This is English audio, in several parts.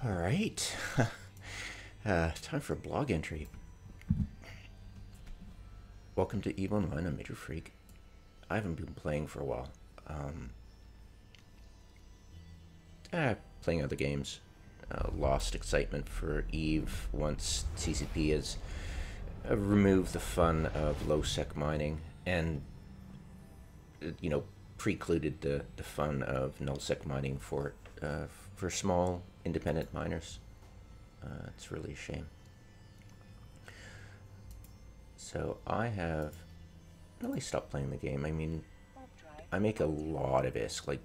All right. Time for a blog entry. Welcome to EVE Online. I'm Major Freak. I haven't been playing for a while. Playing other games. Lost excitement for EVE once CCP has removed the fun of lowsec mining and, precluded the fun of nullsec mining for small independent miners. It's really a shame. So I have really stopped playing the game. I mean, I make a lot of ISK, like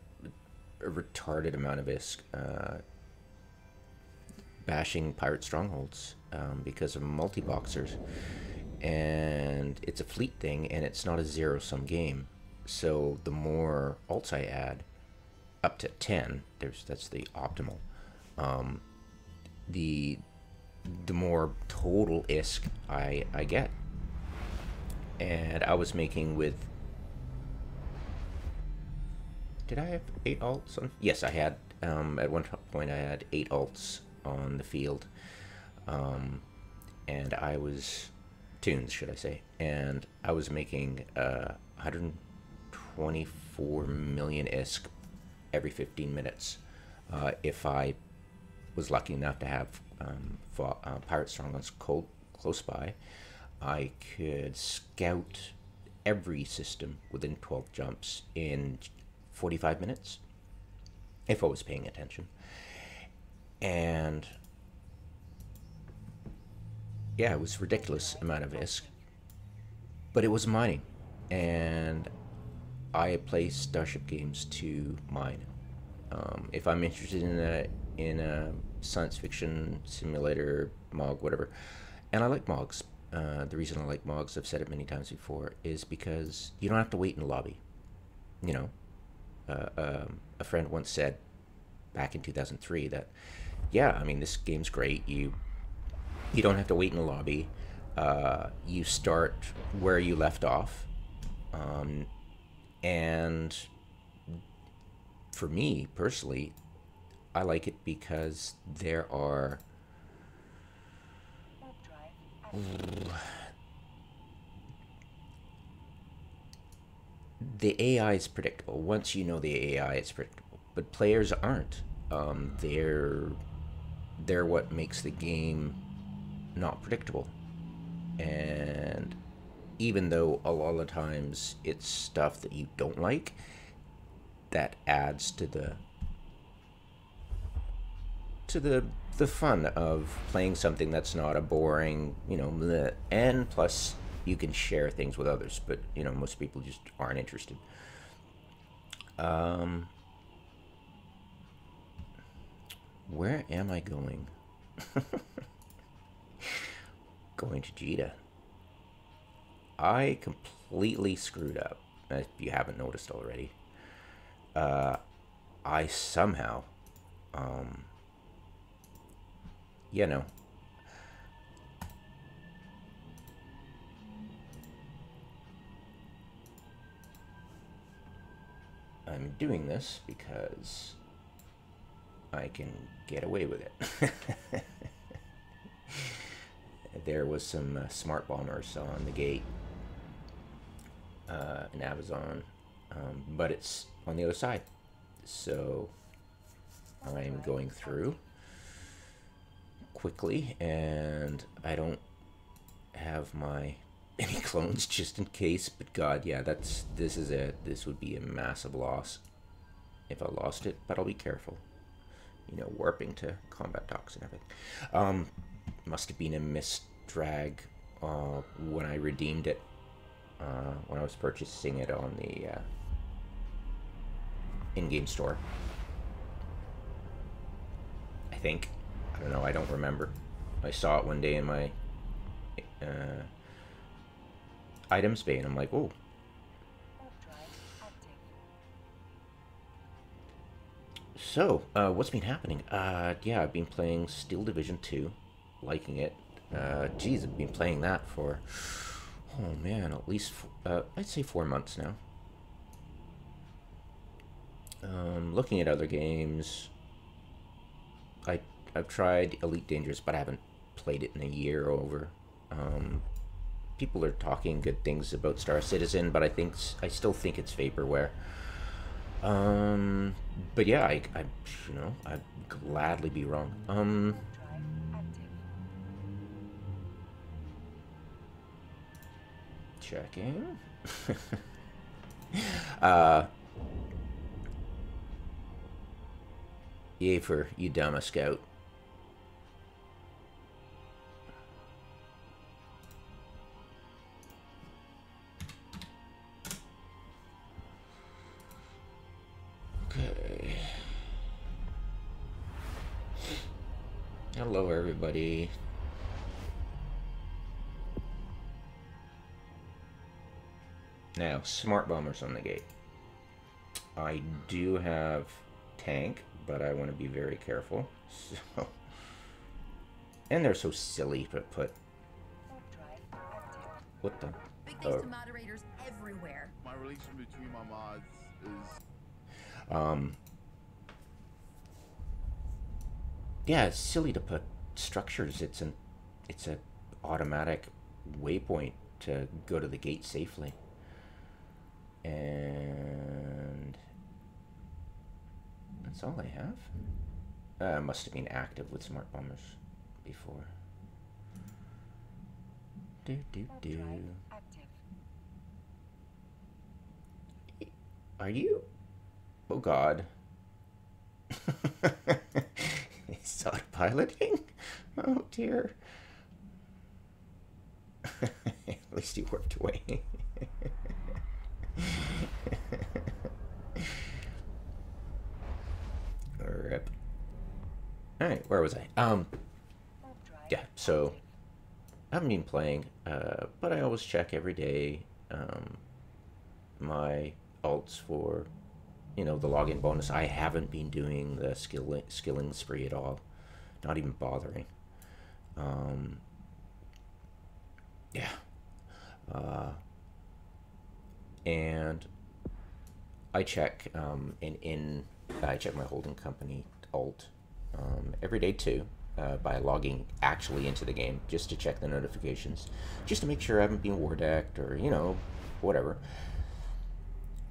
a retarded amount of ISK, bashing pirate strongholds because of multi-boxers. And it's a fleet thing, and it's not a zero-sum game. So the more alts I add, up to 10, that's the optimal, the more total ISK I get. And I was making with, did I have 8 alts on? Yes, I had, at one point I had 8 alts on the field, and I was, tunes should I say, and I was making 124 million ISK every 15 minutes. If I was lucky enough to have pirate strongholds close by, I could scout every system within 12 jumps in 45 minutes, if I was paying attention. And yeah, it was a ridiculous amount of ISK, but it was mining, and I play Starship games to mine. If I'm interested in a science fiction simulator, MOG, whatever, and I like MOGs. The reason I like MOGs, I've said it many times before, is because you don't have to wait in the lobby. A friend once said back in 2003 that, yeah, I mean, this game's great. You don't have to wait in the lobby. You start where you left off. And for me, personally, I like it because there are... the AI is predictable. Once you know the AI, it's predictable. But players aren't. They're what makes the game not predictable. And even though a lot of the times it's stuff that you don't like, that adds to the fun of playing something that's not a boring, bleh. And plus you can share things with others, but most people just aren't interested. Where am I going? Going to Jita. I completely screwed up, if you haven't noticed already. I somehow, I'm doing this because I can get away with it. There was some smart bombers on the gate in Amazon, but it's on the other side. So I'm going through quickly, and I don't have any clones just in case, but God, yeah, this would be a massive loss if I lost it, but I'll be careful. Warping to combat docks and everything. Must have been a misdrag when I redeemed it, when I was purchasing it on the in-game store. I think. I don't know, I don't remember. I saw it one day in my items bay, and I'm like, oh. So, what's been happening? Yeah, I've been playing Steel Division 2, liking it. Geez, I've been playing that for, oh man, at least, I'd say 4 months now. Looking at other games, I I've tried Elite Dangerous, but I haven't played it in a year or over. People are talking good things about Star Citizen, but I still think it's vaporware. But yeah, you know, I'd gladly be wrong. Checking. Yay for you, Dama Scout. Okay. Hello, everybody. Now, smart bombers on the gate. I do have tank, but I want to be very careful. So, and they're so silly to put. What the? Big thanks to moderators everywhere. My relation between my mods is yeah, it's silly to put structures. It's a automatic waypoint to go to the gate safely. And that's all I have. I must have been active with smart bombers before. Are you? Oh God. It's autopiloting? Oh dear. At least he worked away. Rip. Alright, where was I? Yeah, so I haven't been playing, but I always check every day my alts for, you know, the login bonus. I haven't been doing the skilling spree at all. Not even bothering. Yeah. And I check I check my holding company alt every day too, by logging actually into the game, just to check the notifications, just to make sure I haven't been war decked or, you know, whatever.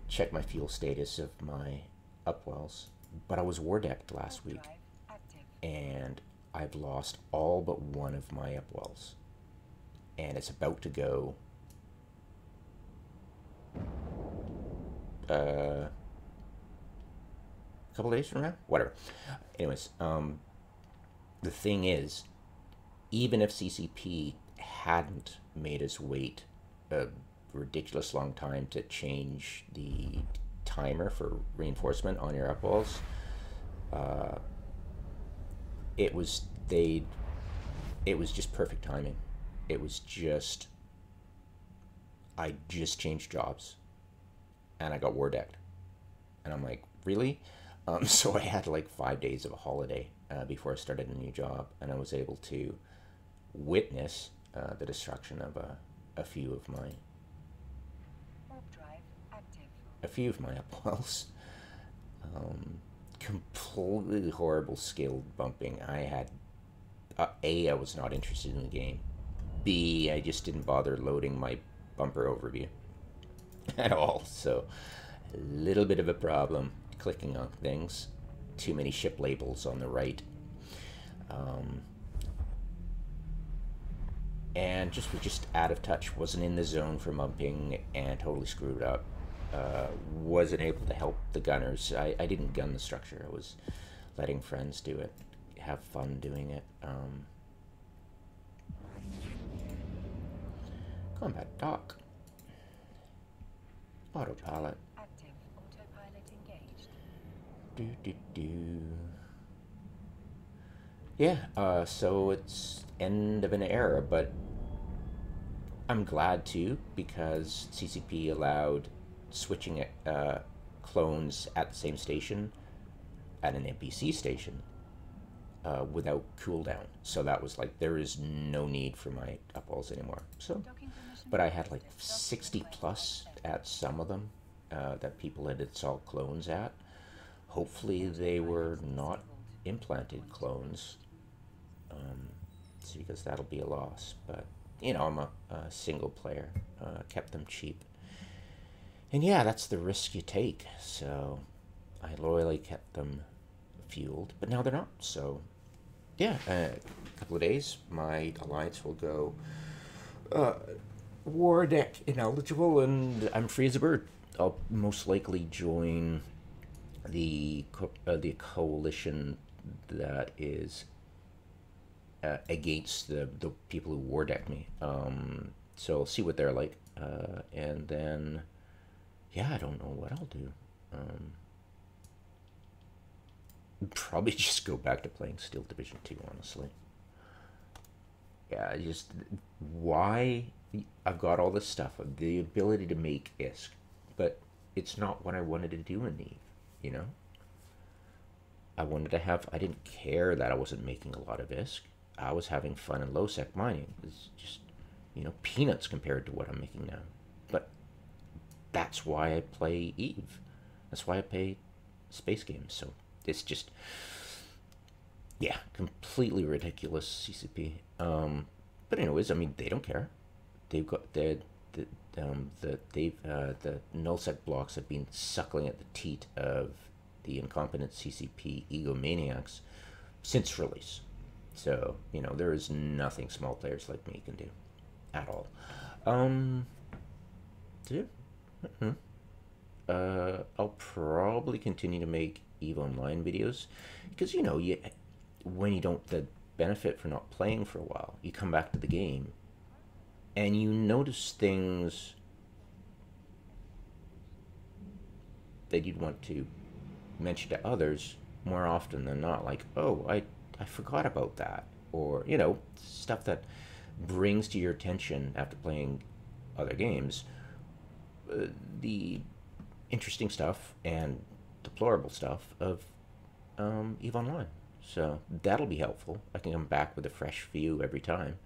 Check my fuel status of my upwells. But I was war decked last week, and I've lost all but one of my upwells, and it's about to go a couple days from now, whatever. Anyways, the thing is, even if CCP hadn't made us wait a ridiculous long time to change the timer for reinforcement on your upwells, it was just perfect timing. It was just, I just changed jobs and I got war decked, and I'm like, really? So I had like 5 days of a holiday before I started a new job, and I was able to witness the destruction of a few of my upwells. Completely horrible skill bumping. I had A, I was not interested in the game. B, I just didn't bother loading my bumper overview at all. So a little bit of a problem clicking on things. Too many ship labels on the right. And was just out of touch. Wasn't in the zone for bumping and totally screwed up. Wasn't able to help the gunners. I didn't gun the structure. I was letting friends do it, have fun doing it. Combat dock. Autopilot. Active. Autopilot engaged. Yeah, so it's end of an era, but I'm glad too, because CCP allowed switching clones at the same station, at an NPC station, without cooldown. So that was like, there is no need for my upwells anymore. So, but I had like 60 plus at some of them that people had installed clones at. Hopefully they were not implanted clones, So because that'll be a loss. But, you know, I'm a single player. Kept them cheap. And yeah, that's the risk you take. So I loyally kept them fueled, but now they're not. So yeah, a couple of days, my alliance will go war deck ineligible, and I'm free as a bird. I'll most likely join the coalition that is against the people who war deck me. So I'll see what they're like, and then yeah, I don't know what I'll do. Probably just go back to playing Steel Division 2, honestly. Yeah, just why I've got all this stuff, the ability to make ISK, but it's not what I wanted to do in Eve, you know? I didn't care that I wasn't making a lot of ISK. I was having fun in lowsec mining. It's just, you know, peanuts compared to what I'm making now. But that's why I play Eve. That's why I play space games. So it's just, yeah, completely ridiculous CCP. But anyways, I mean, they don't care. They've got the nullsec blocks have been suckling at the teat of the incompetent CCP egomaniacs since release. So, you know, there is nothing small players like me can do at all. Yeah. I'll probably continue to make EVE Online videos because, you know, when you don't the benefit for not playing for a while, you come back to the game and you notice things that you'd want to mention to others more often than not, like, oh, I forgot about that, or, you know, stuff that brings to your attention after playing other games the interesting stuff and deplorable stuff of EVE Online. So that'll be helpful. I can come back with a fresh view every time.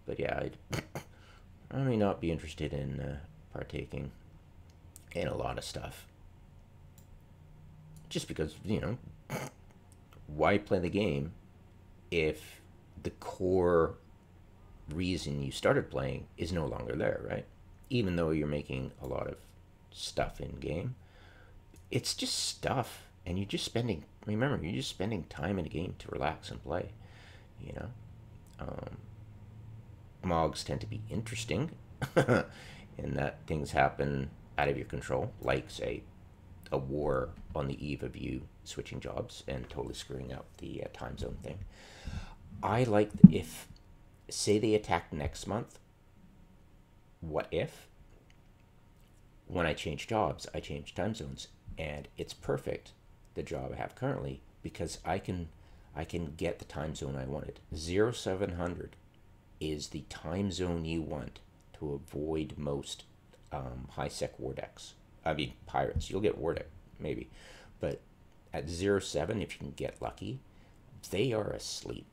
But yeah, I may not be interested in partaking in a lot of stuff. Just because, you know, why play the game if the core reason you started playing is no longer there, right? Even though you're making a lot of stuff in game, it's just stuff, and you're just spending, remember, you're just spending time in a game to relax and play, you know? Mogs tend to be interesting in that things happen out of your control, like, say, a war on the eve of you switching jobs and totally screwing up the time zone thing. I like if, say they attack next month, what if, when I change jobs, I change time zones, and it's perfect, the job I have currently, because I can get the time zone I wanted. 0700 is the time zone you want to avoid most high sec war decks. I mean, pirates, you'll get war deck, maybe. But at 07, if you can get lucky, they are asleep.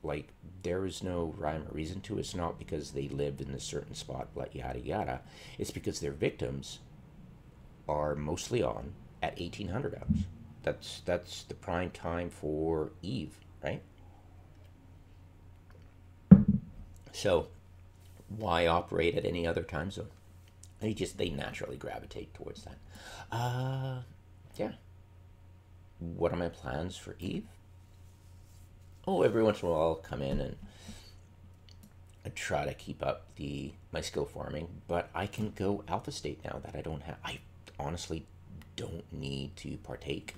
Like, there is no rhyme or reason to it. It's not because they live in a certain spot, like yada yada. It's because their victims are mostly on at 1800 hours. That's the prime time for Eve, right? So why operate at any other time zone? They naturally gravitate towards that. Yeah. What are my plans for Eve? Oh, every once in a while I'll come in and try to keep up my skill farming, but I can go alpha state now that I don't have. I honestly don't need to partake.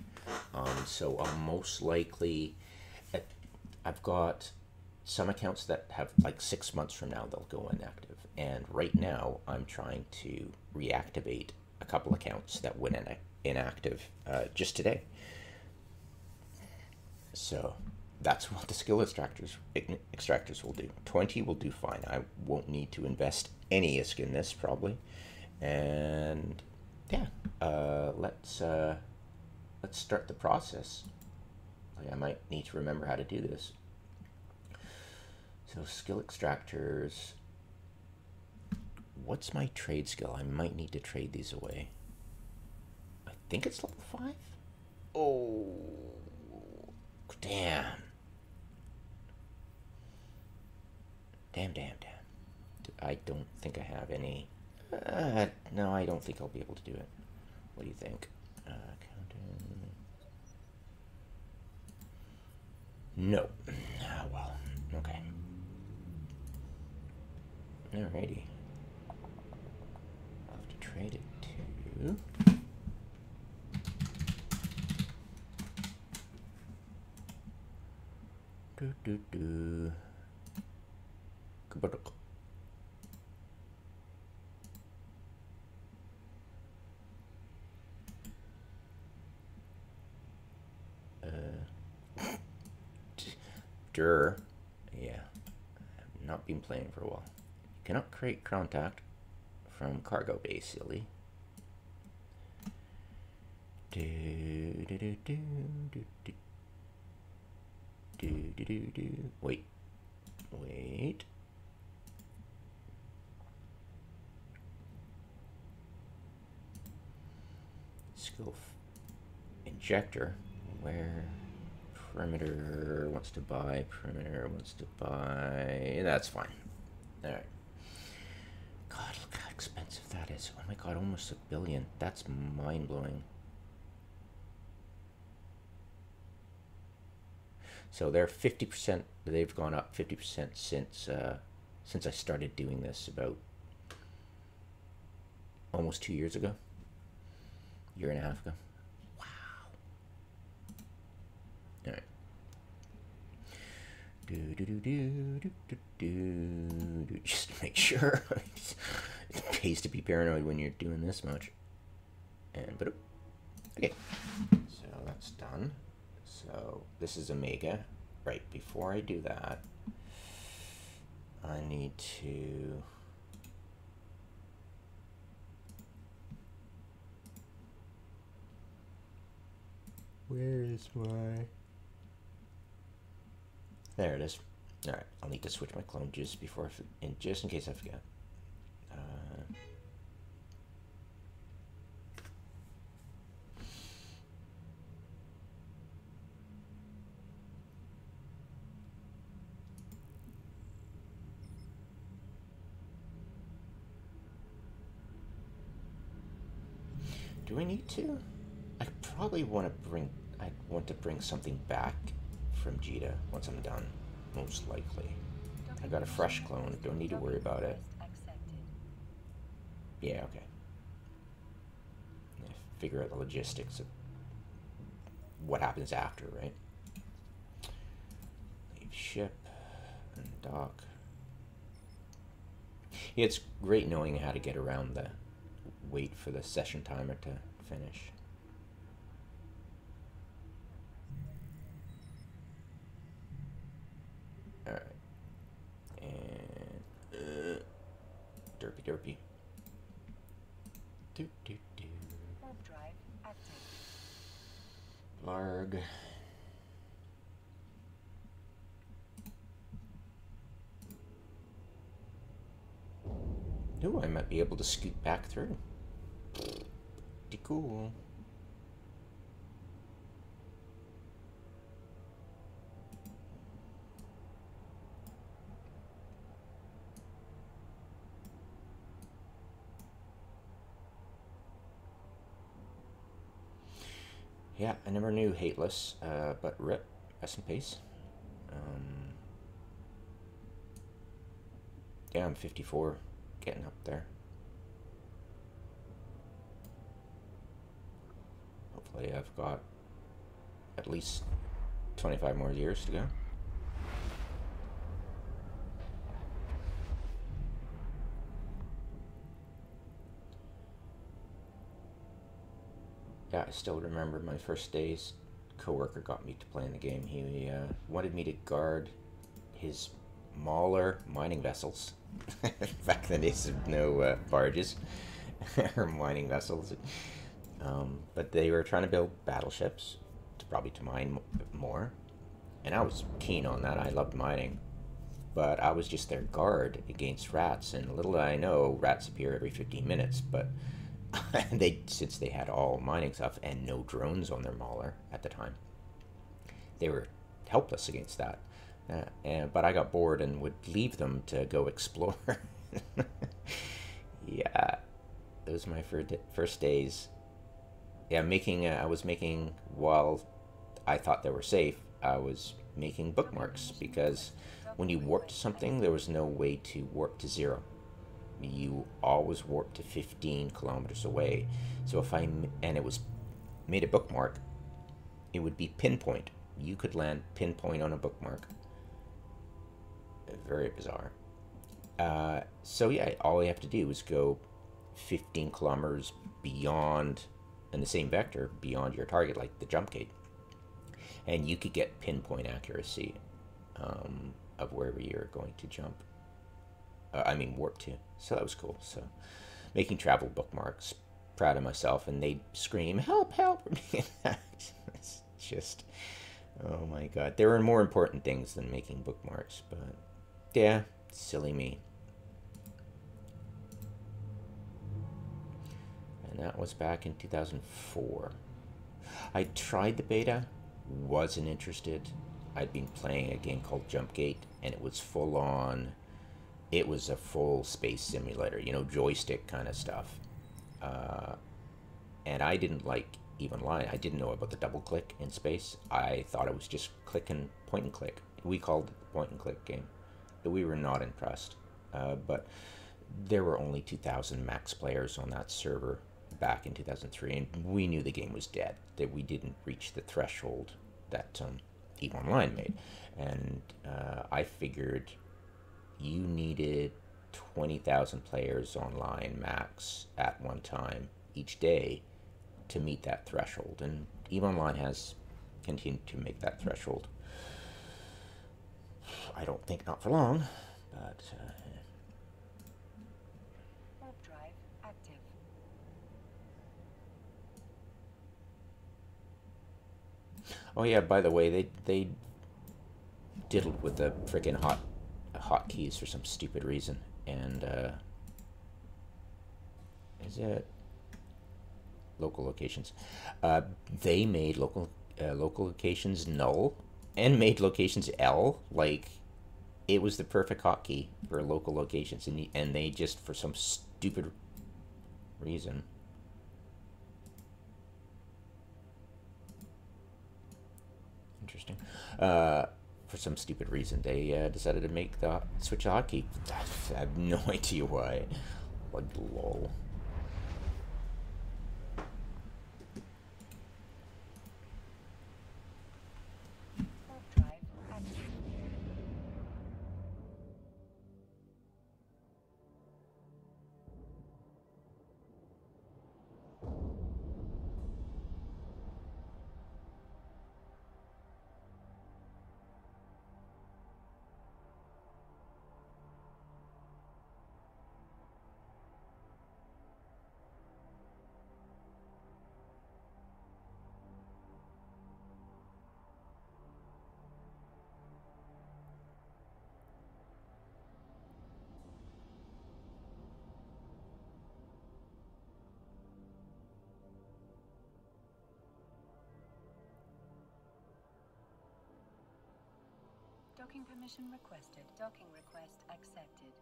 So I'll most likely, I've got some accounts that have like 6 months from now they'll go inactive, and right now I'm trying to reactivate a couple accounts that went inactive just today. So that's what the skill extractors will do. 20 will do fine. I won't need to invest any ISK in this probably. And yeah, let's start the process. I might need to remember how to do this. So skill extractors. What's my trade skill? I might need to trade these away. I think it's level 5. Oh, damn. damn. I don't think I have any. No, I don't think I'll be able to do it. What do you think? Countdown. No. Ah, well, okay. Alrighty. I'll have to trade it to... Kabadok. Yeah, I've not been playing for a while. You cannot create contact from cargo base, silly. Wait. Scope injector, where perimeter wants to buy, that's fine. All right. God, look how expensive that is. Oh my God, almost $1 billion. That's mind-blowing. So they're 50%, they've gone up 50% since I started doing this about almost 2 years ago. Year and a half ago. Wow. All right. Just to make sure. It pays to be paranoid when you're doing this much. And but okay. So that's done. So this is Omega. Right, before I do that, I need to where is my... There it is. All right, I'll need to switch my clone just before, just in case I forget. Do I need to? I probably want to bring. I want to bring something back from Jita once I'm done, most likely. I got a fresh clone, don't need to worry about it. Yeah, okay. Yeah, figure out the logistics of what happens after, right? Leave ship and dock. Yeah, it's great knowing how to get around the wait for the session timer to finish. Alright. And derpy. Warp drive active. Larg. Ooh, I might be able to scoot back through. Pretty cool. Yeah, I never knew Hateless, but rip, rest in peace. Yeah, I'm 54, getting up there. Hopefully I've got at least 25 more years to go. Yeah, I still remember my first days. Coworker got me to play in the game. He wanted me to guard his Mauler mining vessels. Back in the days of no barges or mining vessels. But they were trying to build battleships, probably to mine more. And I was keen on that. I loved mining. But I was just their guard against rats. And little did I know, rats appear every 15 minutes. But since they had all mining stuff and no drones on their Mauler at the time, they were helpless against that. But I got bored and would leave them to go explore. Yeah, those were my first days. Yeah, I was making, while I thought they were safe, I was making bookmarks because when you warped to something, there was no way to warp to 0. You always warp to 15 kilometers away. So if and it was made a bookmark, it would be pinpoint. You could land pinpoint on a bookmark. Very bizarre. So yeah, all you have to do is go 15 kilometers beyond, in the same vector, beyond your target, like the jump gate. And you could get pinpoint accuracy of wherever you're going to jump. Warp to. So that was cool. So making travel bookmarks, proud of myself, and they'd scream, "Help, help!" It's just, oh my god. There are more important things than making bookmarks, but yeah, silly me. And that was back in 2004. I tried the beta, wasn't interested. I'd been playing a game called Jumpgate, and it was full on. It was a full space simulator, you know, joystick kind of stuff. And I didn't like EVE Online. I didn't know about the double click in space. I thought it was just click and point and click. We called it the point and click game. We were not impressed. But there were only 2,000 max players on that server back in 2003, and we knew the game was dead, that we didn't reach the threshold that EVE Online made. And I figured you needed 20,000 players online max at one time each day to meet that threshold, and EVE Online has continued to make that threshold. I don't think not for long, but Warp drive active. oh yeah, by the way, they diddled with the freaking hotkeys for some stupid reason, and is it local locations? They made local locations null and made locations L. Like, it was the perfect hotkey for local locations, and they just, for some stupid reason, interesting. For some stupid reason, they decided to make the switch the hotkey. I have no idea why. Like, lol. Warp drive active. Docking permission requested. Docking request accepted.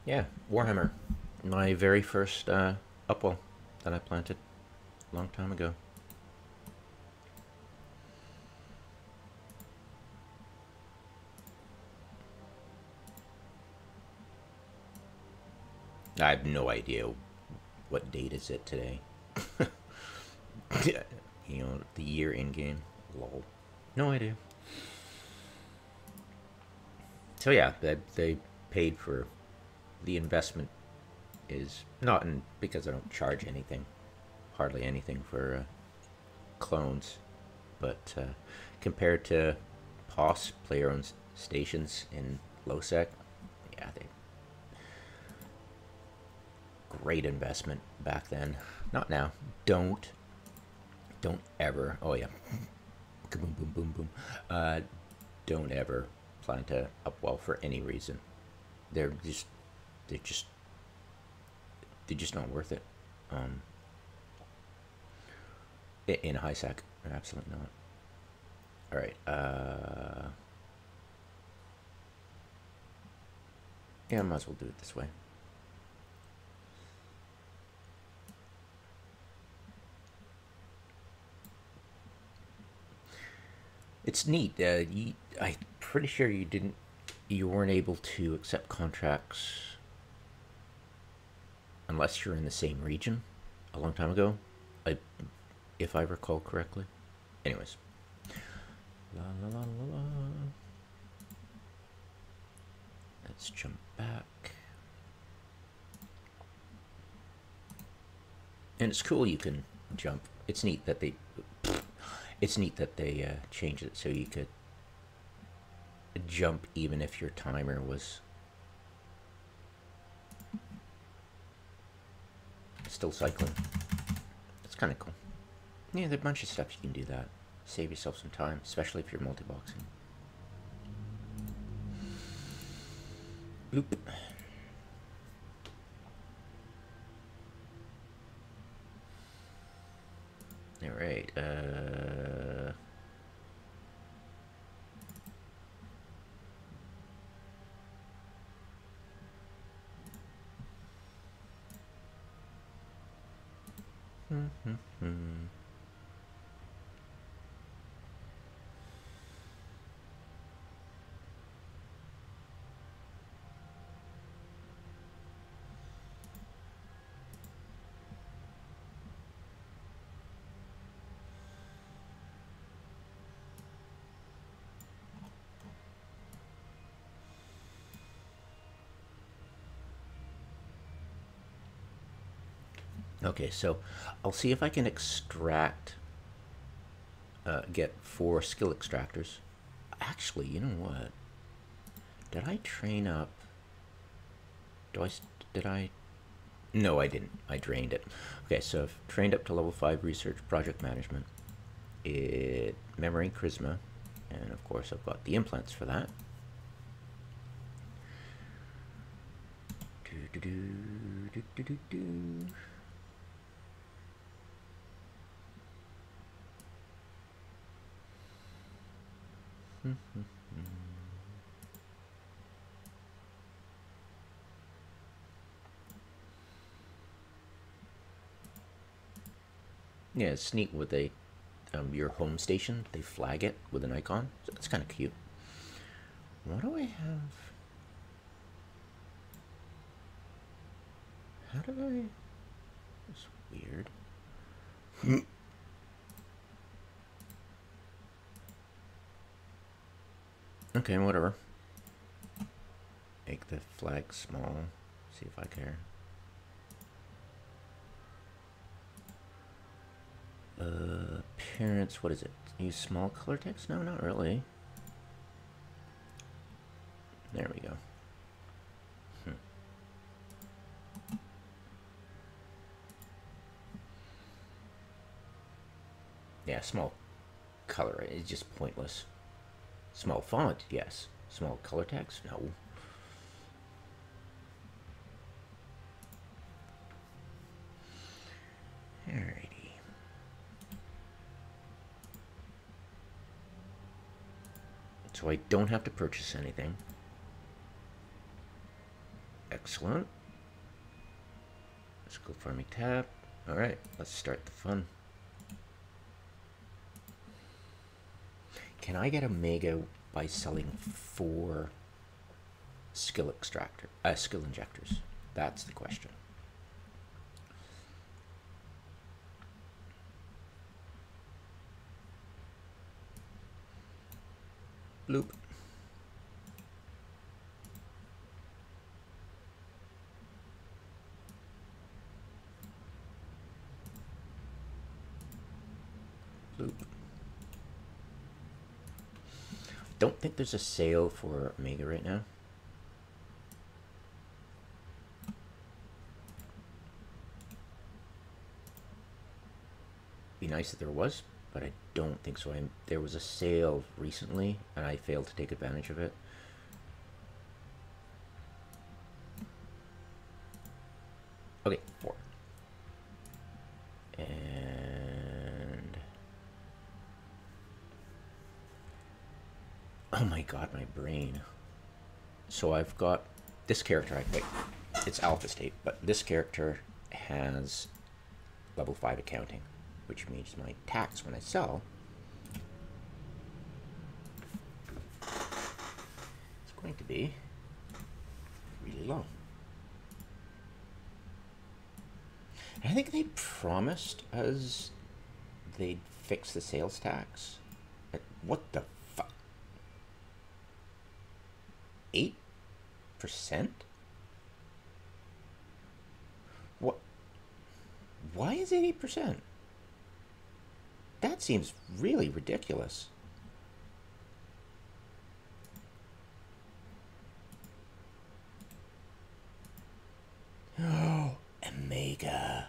Yeah, Warhammer. My very first upwell that I planted a long time ago. I have no idea what date is it today. You know, the year in game. Lol. No idea. So yeah, they paid for the investment is not in because I don't charge anything, hardly anything for clones, but compared to POS player-owned stations in lowsec, yeah, they great investment back then. Not now. Don't ever. Oh yeah, boom boom boom boom. Don't ever plant a upwell for any reason. They're just they're just they're just not worth it. In a high sec, absolutely not. All right. Yeah, I might as well do it this way. It's neat. I'm pretty sure you weren't able to accept contracts unless you're in the same region a long time ago, I, if I recall correctly. Anyways. La, la, la, la, la. Let's jump back. And it's cool you can jump. It's neat that they changed it so you could jump even if your timer was still cycling. It's kind of cool. Yeah, there's a bunch of stuff you can do that. Save yourself some time, especially if you're multi-boxing. Bloop. All right. Okay, so I'll see if I can extract, get 4 skill extractors. Actually, you know what? Did I train up? Did I? No, I didn't. I drained it. Okay, so I've trained up to level 5 research project management. Memory charisma, and of course I've got the implants for that. Do, do, do, do, do, do. Yeah, it's neat with your home station. They flag it with an icon. So it's kind of cute. What do I have? How do I? It's weird. Okay, whatever. Make the flag small. See if I care. Appearance, what is it? Use small color text? No, not really. There we go. Yeah, small color is just pointless. Small font, yes. Small color text, no. Alrighty. So I don't have to purchase anything. Excellent. Let's go farming tab. Alright, let's start the fun. Can I get Omega by selling 4 skill injectors? That's the question. Bloop. Bloop. Don't think there's a sale for Omega right now. Be nice if there was, but I don't think so. There was a sale recently, and I failed to take advantage of it. Okay, 4. And... oh my god, my brain. So I've got this character, wait, it's Alpha State, but this character has level 5 accounting, which means my tax when I sell is going to be really low. And I think they promised us they'd fix the sales tax. What the fuck? 8%? What? Why is it 8%? That seems really ridiculous. Oh, Omega.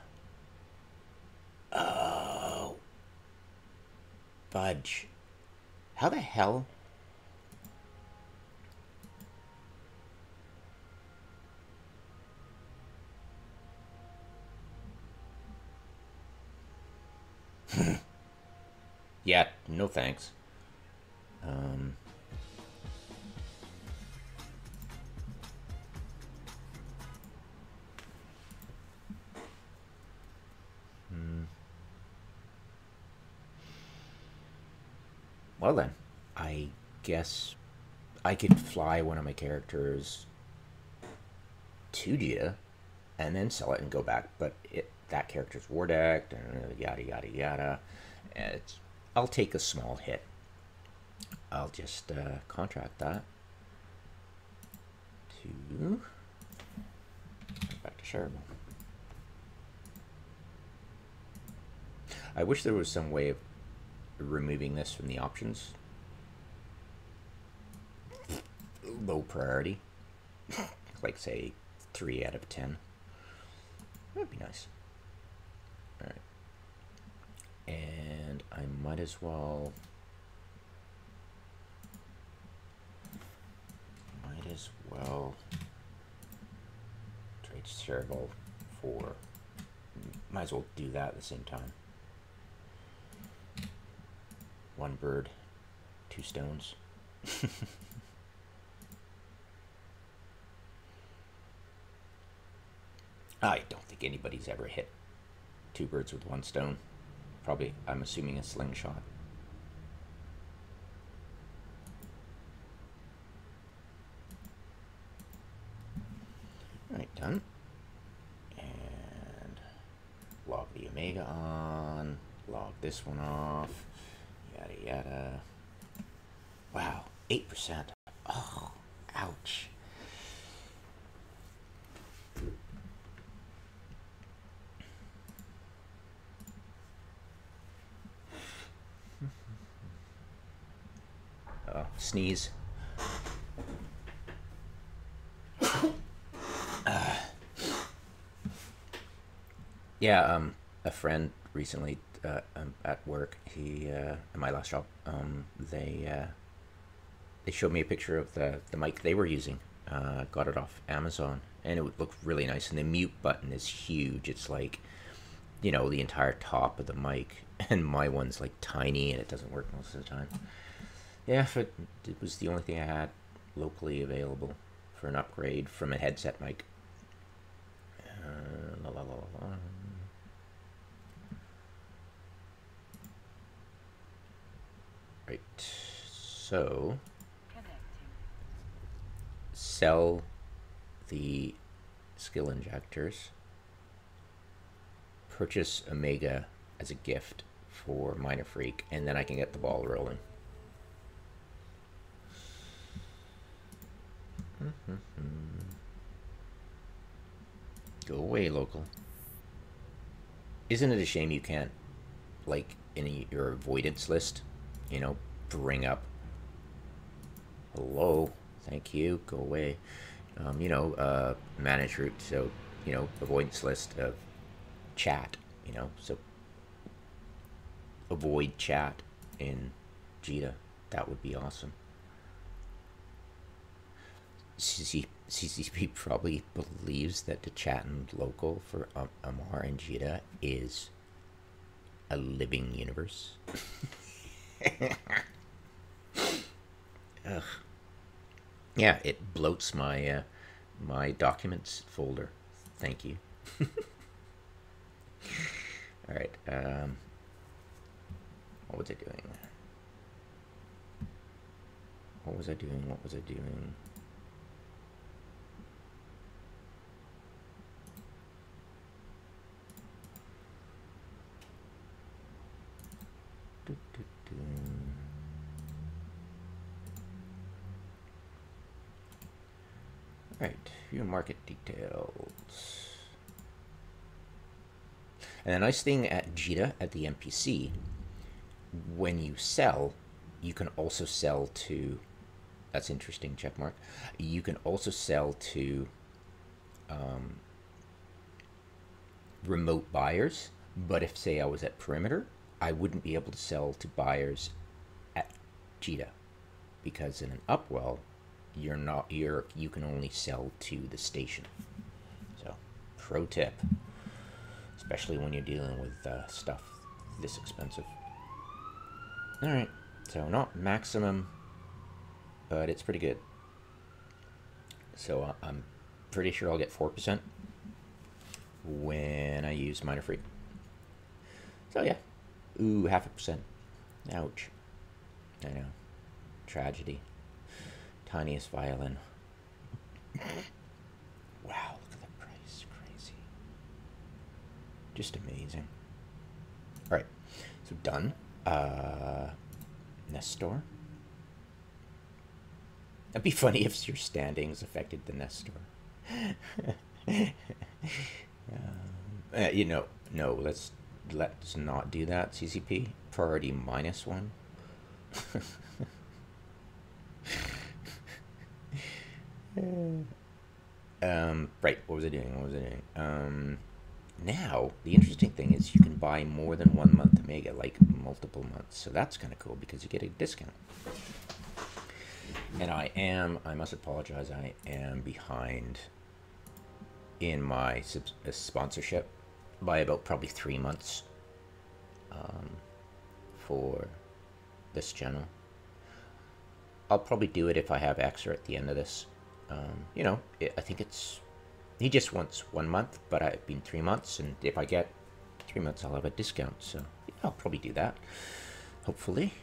Oh. Fudge. How the hell? Yeah, no thanks. Well then, I guess I could fly one of my characters to Jita and then sell it and go back, but that character's war decked and yada yada yada. I'll take a small hit. I'll just contract that to back to shareable. I wish there was some way of removing this from the options. Low priority, like say 3 out of 10. That'd be nice. All right, and I might as well trade shareable for. Might as well do that at the same time. 1 bird, 2 stones. I don't think anybody's ever hit 2 birds with 1 stone. Probably, I'm assuming a slingshot. Alright, done. And log the Omega on, log this one off. Yada yada. Wow, 8%. Oh, ouch. Sneeze. Yeah, a friend recently at work, he at my last job, they showed me a picture of the mic they were using. Got it off Amazon, and it would look really nice. And the mute button is huge. It's like, you know, the entire top of the mic. And my one's like tiny, and it doesn't work most of the time. Yeah, it was the only thing I had locally available for an upgrade from a headset mic. La, la, la, la, la. Right. So Connecting. sell the skill injectors. Purchase Omega as a gift for Minor Freak, and then I can get the ball rolling. Go away, local. Isn't it a shame you can't, like, in your avoidance list, you know, bring up, hello, thank you, go away. You know, manage route, so, you know, avoidance list of chat, you know, so avoid chat in Jita. That would be awesome. CCP probably believes that the chat in local for Amar and Jita is a living universe. Ugh. Yeah, it bloats my my documents folder. Thank you. All right. What was I doing? What was I doing? What was I doing? Right, view market details. And the nice thing at Jita, at the NPC, when you sell, you can also sell to, that's interesting, check mark. You can also sell to remote buyers, but if, say, I was at Perimeter, I wouldn't be able to sell to buyers at Jita, because in an Upwell, you can only sell to the station. So, pro tip, especially when you're dealing with stuff this expensive. All right, so not maximum, but it's pretty good. So I'm pretty sure I'll get 4% when I use Minor Freak. So yeah, ooh, 0.5%. Ouch. I know, tragedy. Tiniest violin. Wow, look at the price, crazy. Just amazing. All right, so done. Nestor. That'd be funny if your standings affected the Nestor. You know, no, let's not do that, CCP. Priority -1. Right, what was I doing? Now, the interesting thing is you can buy more than 1 month Omega, like multiple months. So that's kind of cool because you get a discount. And I must apologize, I am behind in my sponsorship by about probably 3 months for this channel. I'll probably do it if I have extra at the end of this. You know, I think he just wants 1 month, but I've been 3 months, and if I get 3 months, I'll have a discount. So yeah, I'll probably do that, hopefully.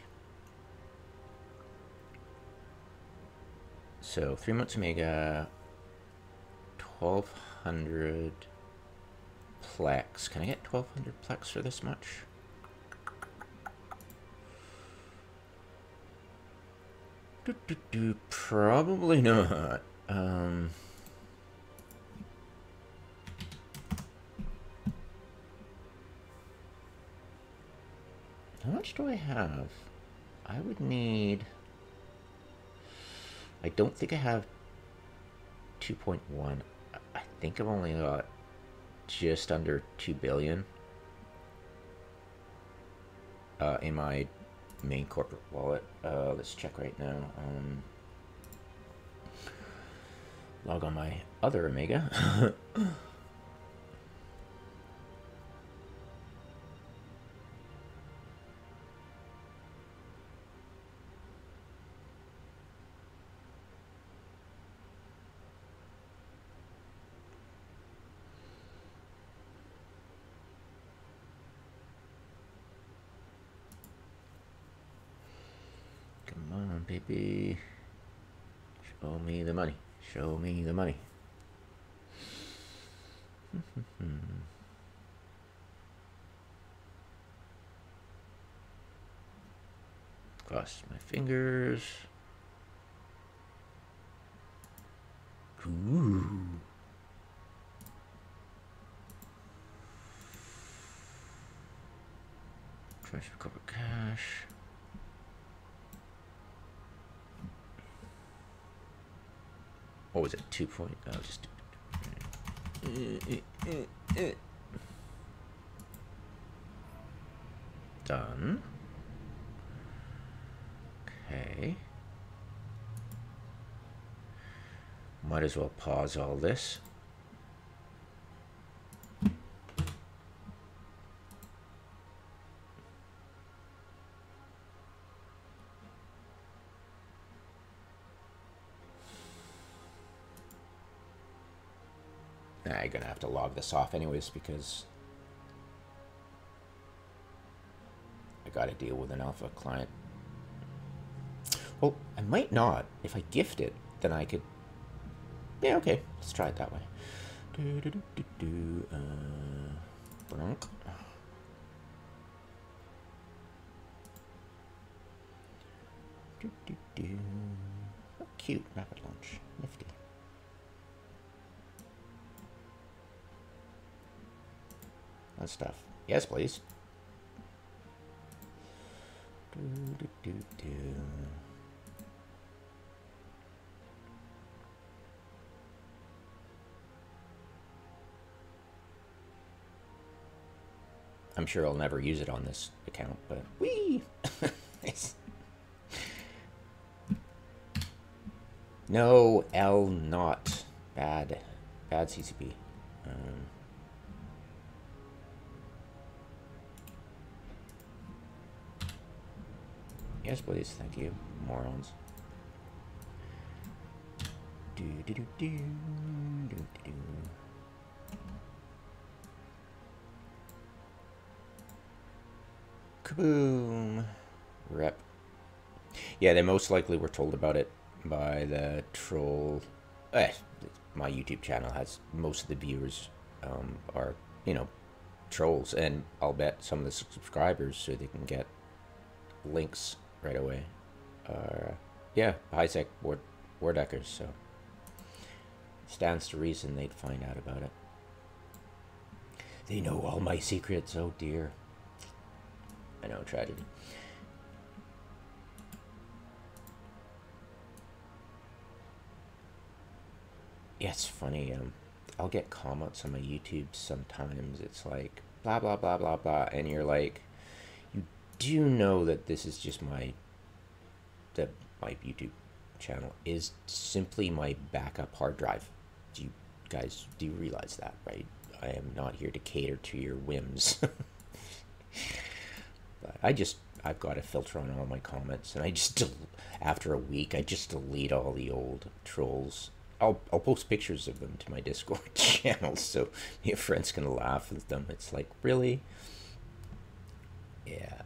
So 3 months Omega, 1200 Plex. Can I get 1200 Plex for this much? Probably not. How much do I have? I would need... I don't think I have 2.1. I think I've only got just under 2 billion in my main corporate wallet. Let's check right now. Log on my other Omega. baby. Show me the money. Show me the money. Cross my fingers. Ooh. Try to recover cash. What was it? 2 point? I'll just done. Okay. Might as well pause all this. I'm gonna have to log this off anyways because I gotta deal with an alpha client. Well, I might not. If I gift it, then I could. Yeah, okay. Let's try it that way. Bronk. Oh, cute. Rapid launch. Nifty. That stuff. Yes, please. I'm sure I'll never use it on this account, but whee! Nice. No, L not. Bad. Bad CCP. Yes, please. Thank you, morons. Kaboom. Rep. Yeah, they most likely were told about it by the troll. My YouTube channel has most of the viewers are, you know, trolls, and I'll bet some of the subscribers so they can get links right away. Yeah, high-sec war deckers, so stands to reason they'd find out about it. They know all my secrets, oh dear. I know, tragedy. Yeah, it's funny. I'll get comments on my YouTube sometimes. It's like blah blah blah blah blah, and you're like, you do know that this is just my YouTube channel is simply my backup hard drive. Do you realize that, right? I am not here to cater to your whims. But I've got a filter on all my comments, and after a week I just delete all the old trolls. I'll post pictures of them to my Discord channel so your friends can laugh with them. It's like, really? Yeah.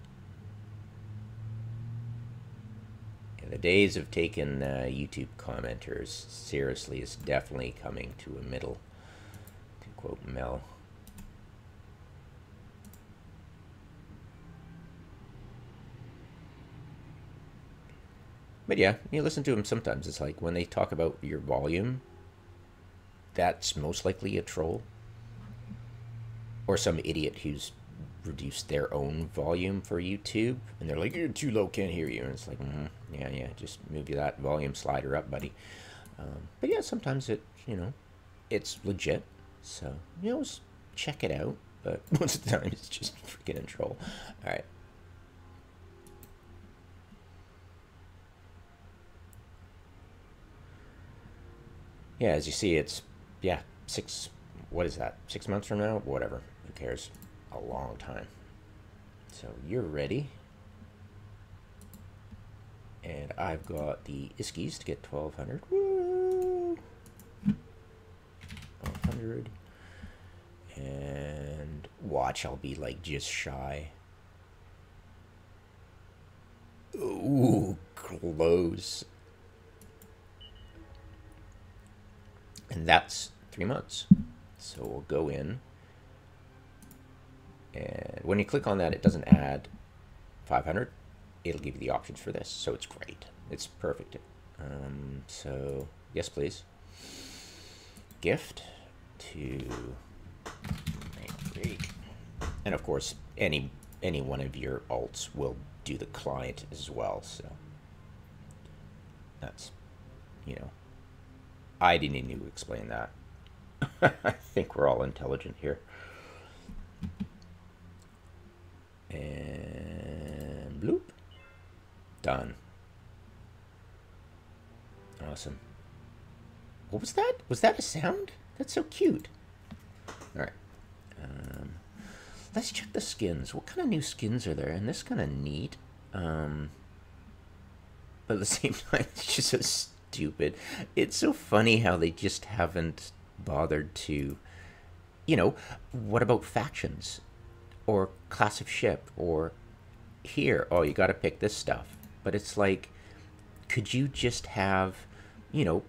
The days of taking YouTube commenters seriously is definitely coming to a middle, to quote Mel. But yeah, you listen to them sometimes. It's like when they talk about your volume, that's most likely a troll. Or some idiot who's reduced their own volume for YouTube, and they're like, you're too low, can't hear you. And it's like, yeah, just move you that volume slider up, buddy. But yeah, sometimes it's legit. So, just check it out. But most of the time, it's just freaking a troll. All right. Yeah, as you see, it's, what is that? 6 months from now? Whatever. Who cares? A long time. So you're ready. And I've got the Iskies to get 1200. Woo! 1200. And watch, I'll be like just shy. Ooh, close. And that's 3 months. So we'll go in. And when you click on that, it doesn't add 500. It'll give you the options for this. So it's great. It's perfect. So yes, please. Gift to make. And of course, any one of your alts will do the client as well. So that's, you know, I didn't need to explain that. I think we're all intelligent here. And bloop. Done. Awesome. What was that? Was that a sound? That's so cute. All right. Let's check the skins. What kind of new skins are there? And this kind of neat. But at the same time, it's just so stupid. It's so funny how they just haven't bothered to, you know, what about factions? Or class of ship? Or here, oh, you got to pick this stuff. But it's like, could you just have, you know,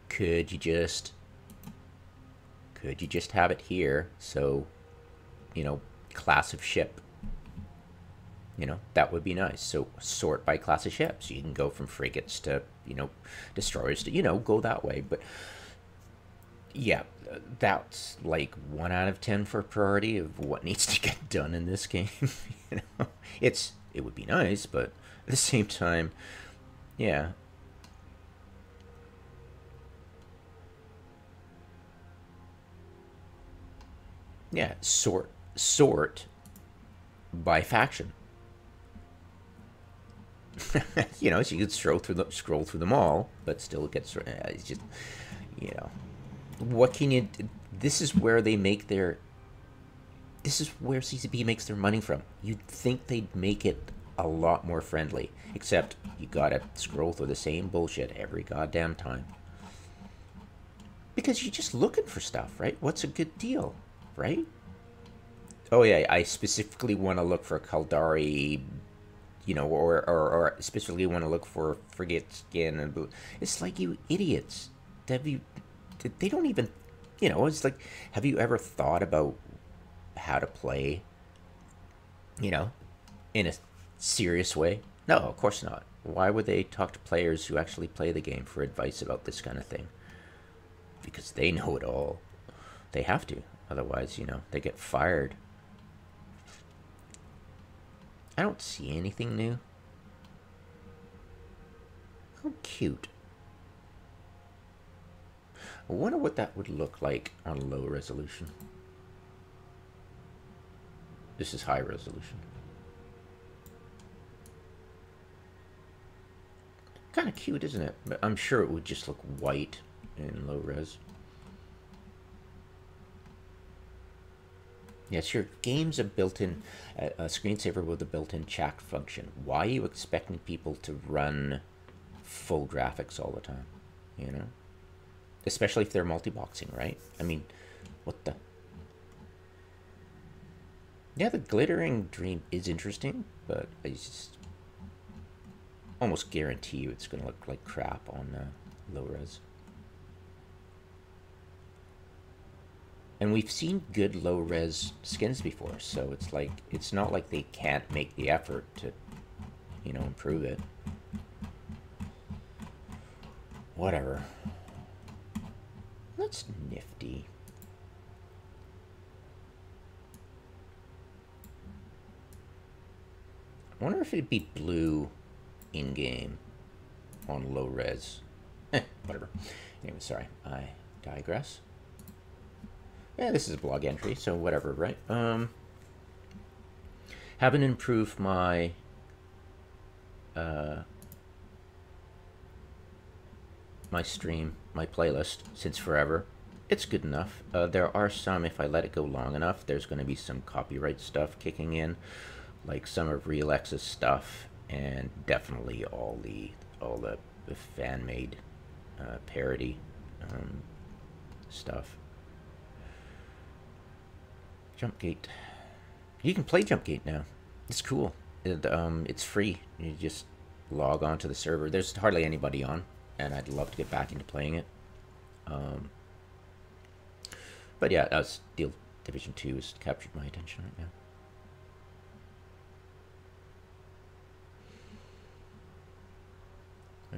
could you just have it here? So, you know, class of ship, you know, that would be nice. So sort by class of ship. So you can go from frigates to, you know, destroyers to, you know, go that way. But yeah, that's like 1 out of 10 for priority of what needs to get done in this game. You know, it would be nice, but at the same time, yeah. Yeah, sort by faction. You know, so you could scroll through them all, but still it gets, it's just, you know, what can you, this is where they make their, this is where CCP makes their money from. You'd think they'd make it a lot more friendly, except you gotta scroll through the same bullshit every goddamn time. Because you're just looking for stuff, right? What's a good deal, right? Oh yeah, I specifically want to look for Kaldari, you know, or specifically want to look for frigate skin and blue. It's like, you idiots. They don't even, you know, it's like, have you ever thought about how to play, you know, in a serious way? No, of course not. Why would they talk to players who actually play the game for advice about this kind of thing? Because they know it all. They have to. Otherwise, you know, they get fired. I don't see anything new. How cute. I wonder what that would look like on low resolution. This is high resolution. Kind of cute, isn't it? But I'm sure it would just look white in low res. Yes, your game's a built-in screensaver with a built-in chat function. Why are you expecting people to run full graphics all the time? You know, especially if they're multi-boxing, right? I mean, what the? Yeah, the glittering dream is interesting, but I just almost guarantee you it's gonna look like crap on low res. And we've seen good low-res skins before, so it's like, it's not like they can't make the effort to, you know, improve it. Whatever. That's nifty. I wonder if it'd be blue in-game on low-res. Whatever. Anyway, sorry, I digress. Yeah, this is a blog entry, so whatever, right? Haven't improved my my stream, my playlist since forever. It's good enough. There are some, if I let it go long enough, there's going to be some copyright stuff kicking in, like some of RealX's stuff, and definitely all the fan-made parody stuff. Jumpgate. You can play Jumpgate now. It's cool. It's free. You just log on to the server. There's hardly anybody on, and I'd love to get back into playing it. But yeah, Steel Division 2 has captured my attention right now.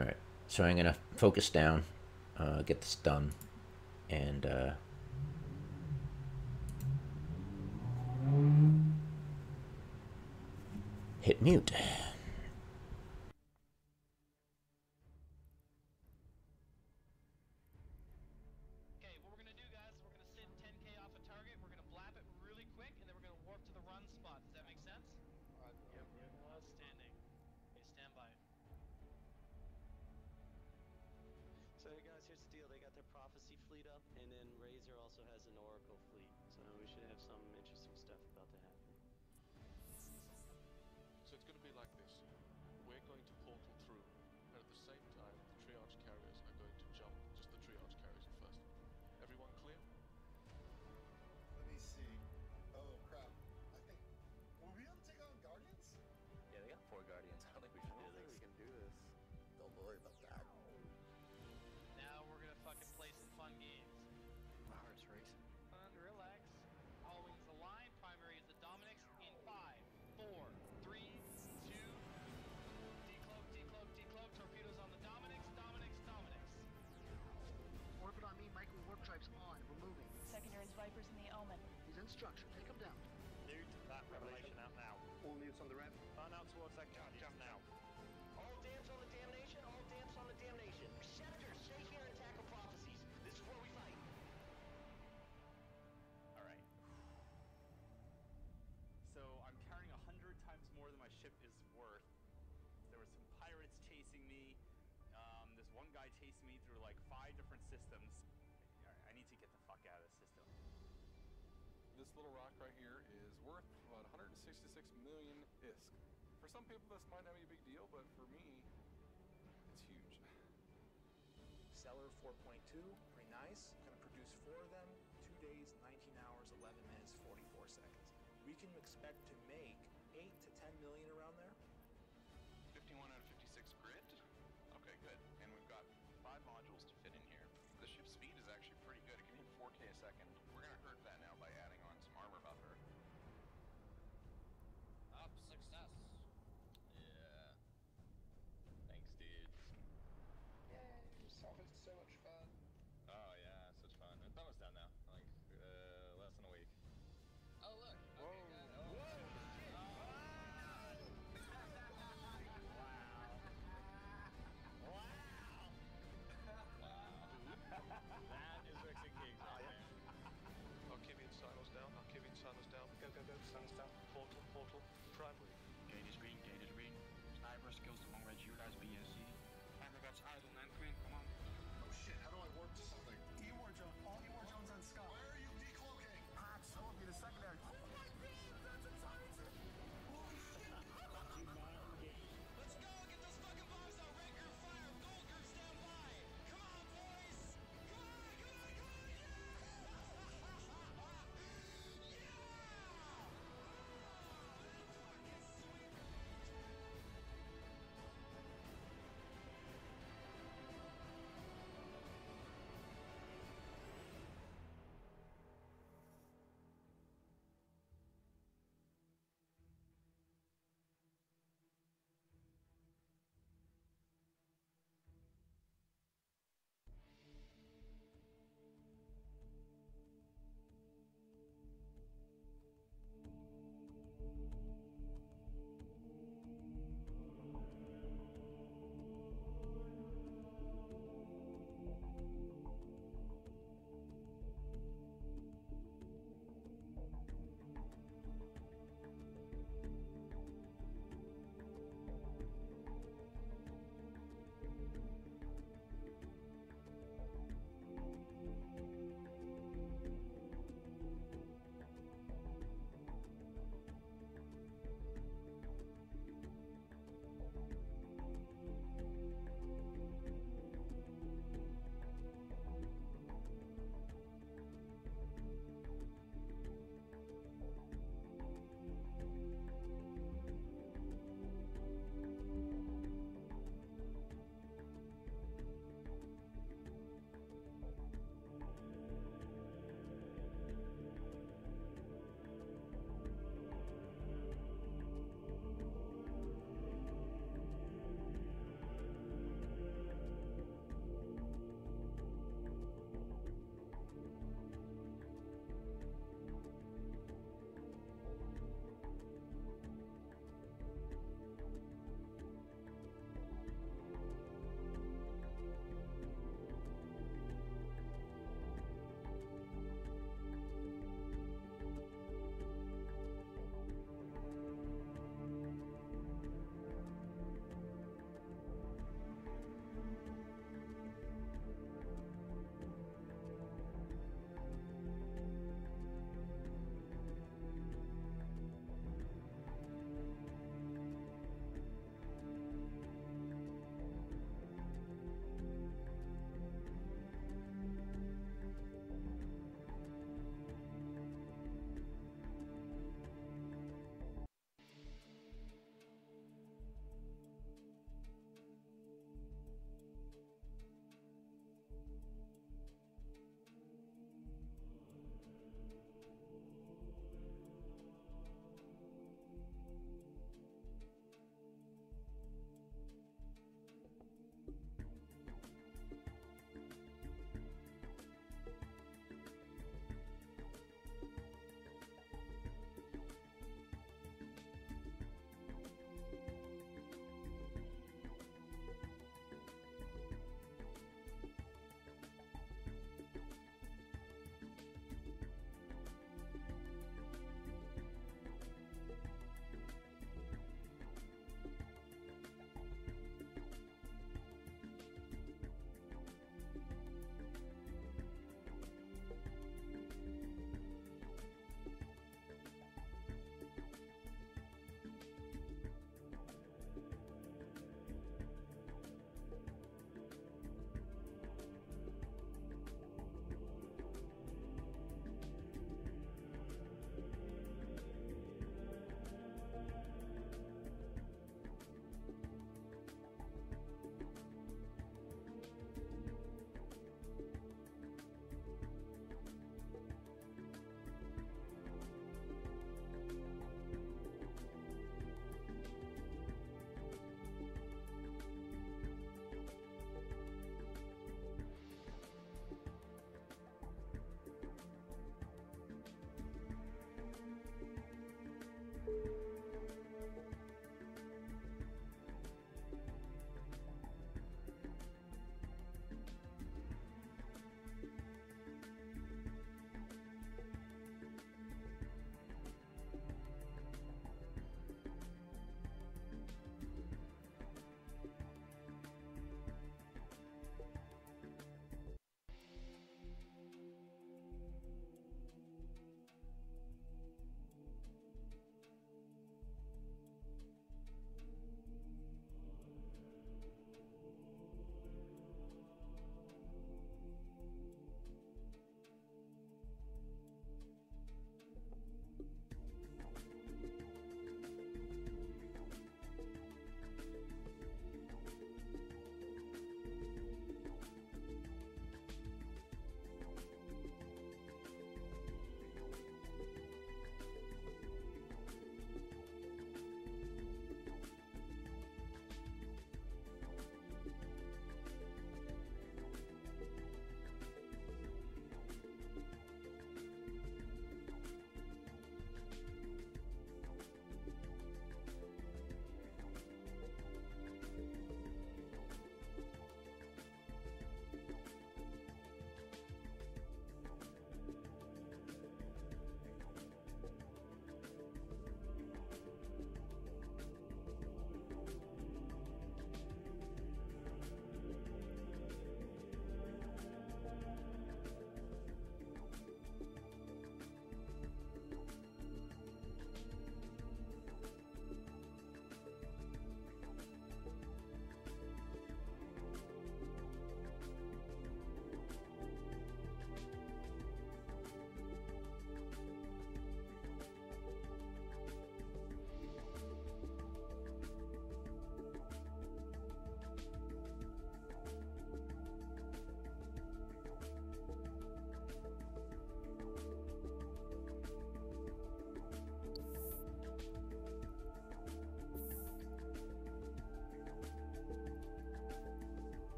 Alright, so I'm going to focus down, get this done, and hit mute. Vipers in the Omen. He's in structure. Take him down. Nude that revelation out now. All mutes on the rev. Burn out towards that jump now. All damps on the damnation. All damps on the damnation. Senators, stay here and tackle prophecies. This is where we fight. All right. So I'm carrying 100 times more than my ship is worth. There were some pirates chasing me. There's one guy chasing me through like 5 different systems. I need to get the fuck out of this system. This little rock right here is worth about 166 million ISK. For some people this might not be a big deal, but for me, it's huge. Seller 4.2, pretty nice. Gonna produce 4 of them, 2 days, 19 hours, 11 minutes, 44 seconds. We can expect to make 8 to 10 million around there. 51 out of 56 grid? Okay, good. And we've got 5 modules to fit in here. The ship's speed is actually pretty good. It can hit 4K a second. We're gonna hurt that now by adding on some armor buffer. Up success. Yeah. Thanks, dude. Yay, solving so much fun. Oh yeah, such fun. It's almost done now. Like less than a week. Oh look. Okay, good. Oh. Whoa.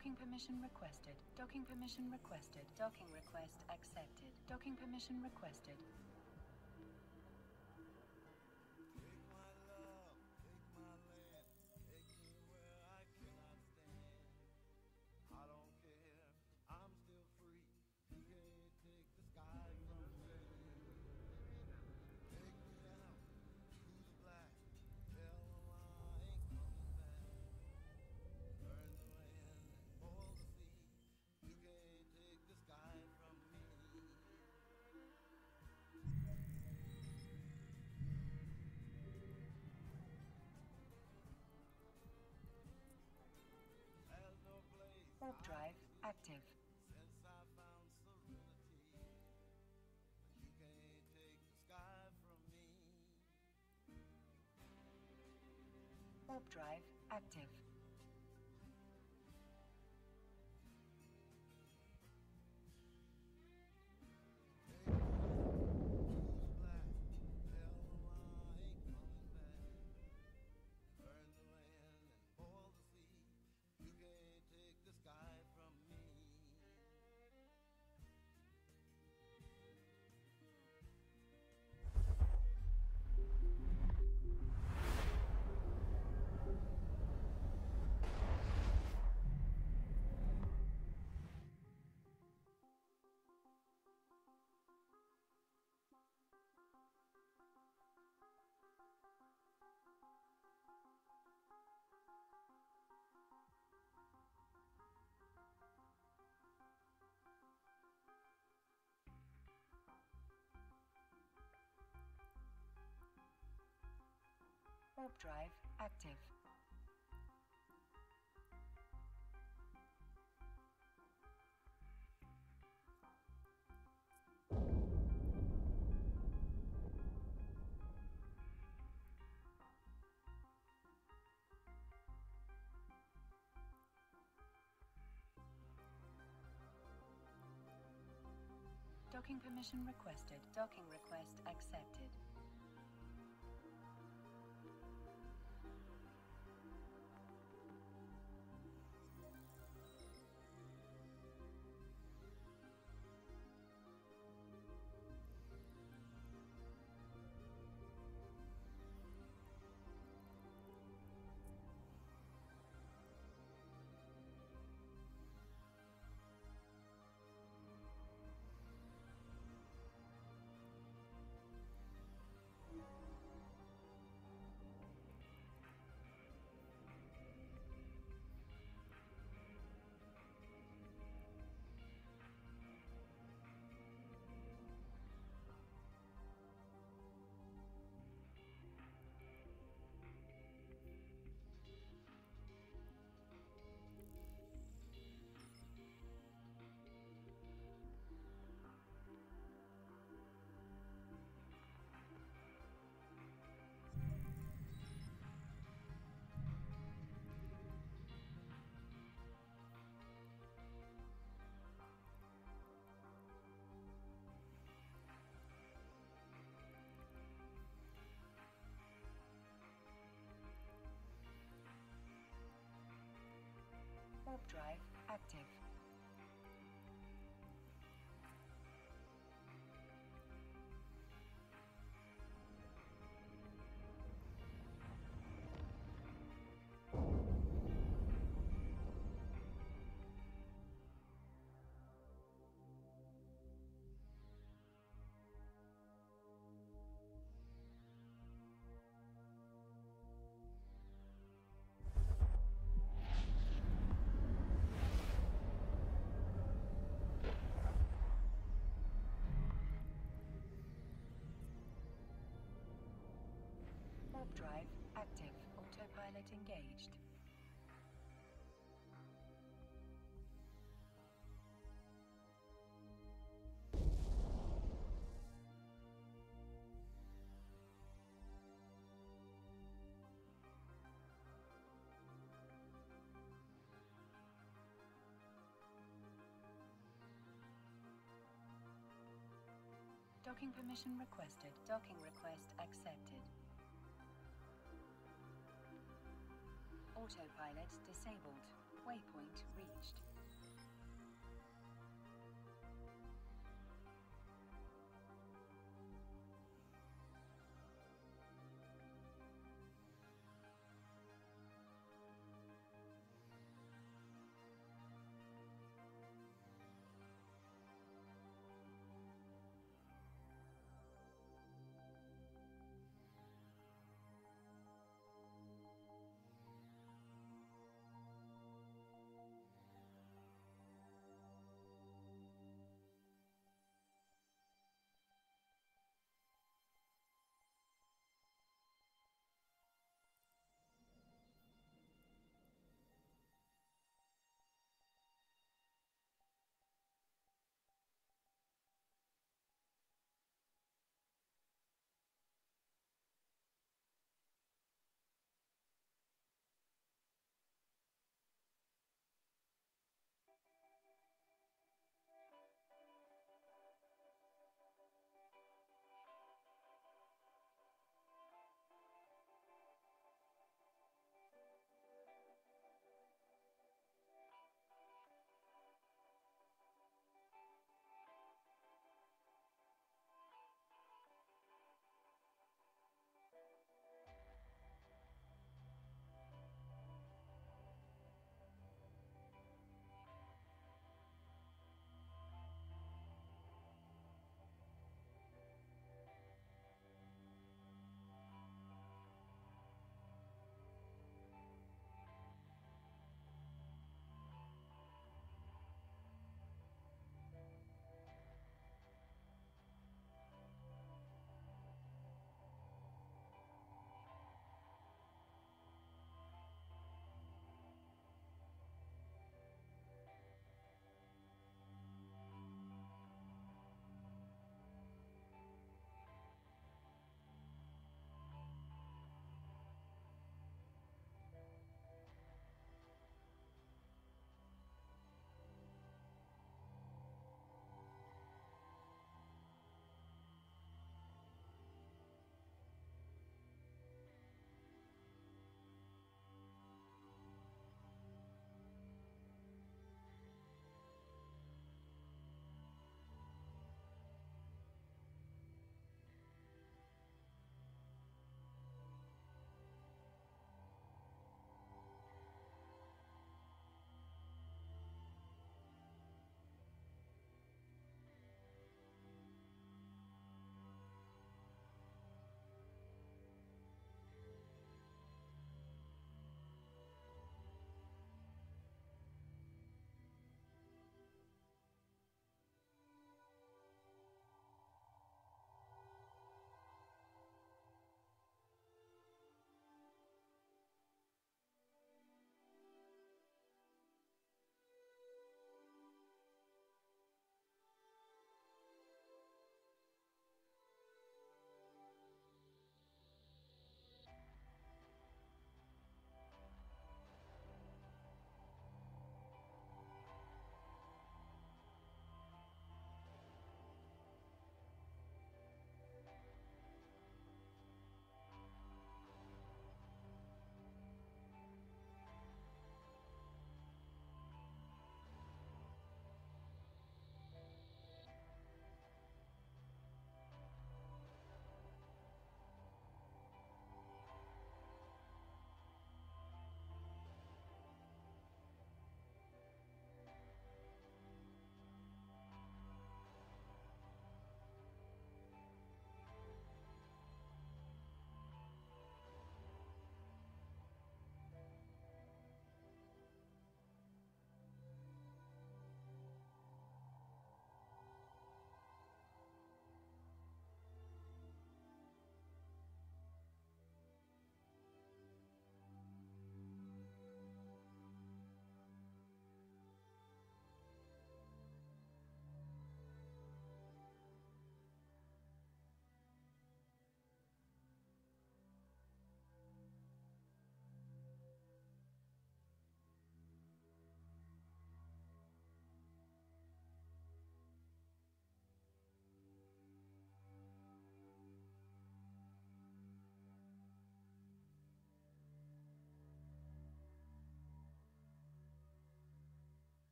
Docking permission requested. Docking permission requested. Docking request accepted. Docking permission requested. Warp drive active. Warp drive active. Warp drive active. Docking permission requested. Docking request accepted. Warp drive active. Warp drive active. Autopilot engaged. Docking permission requested. Docking request accepted. Autopilot disabled. Waypoint reached.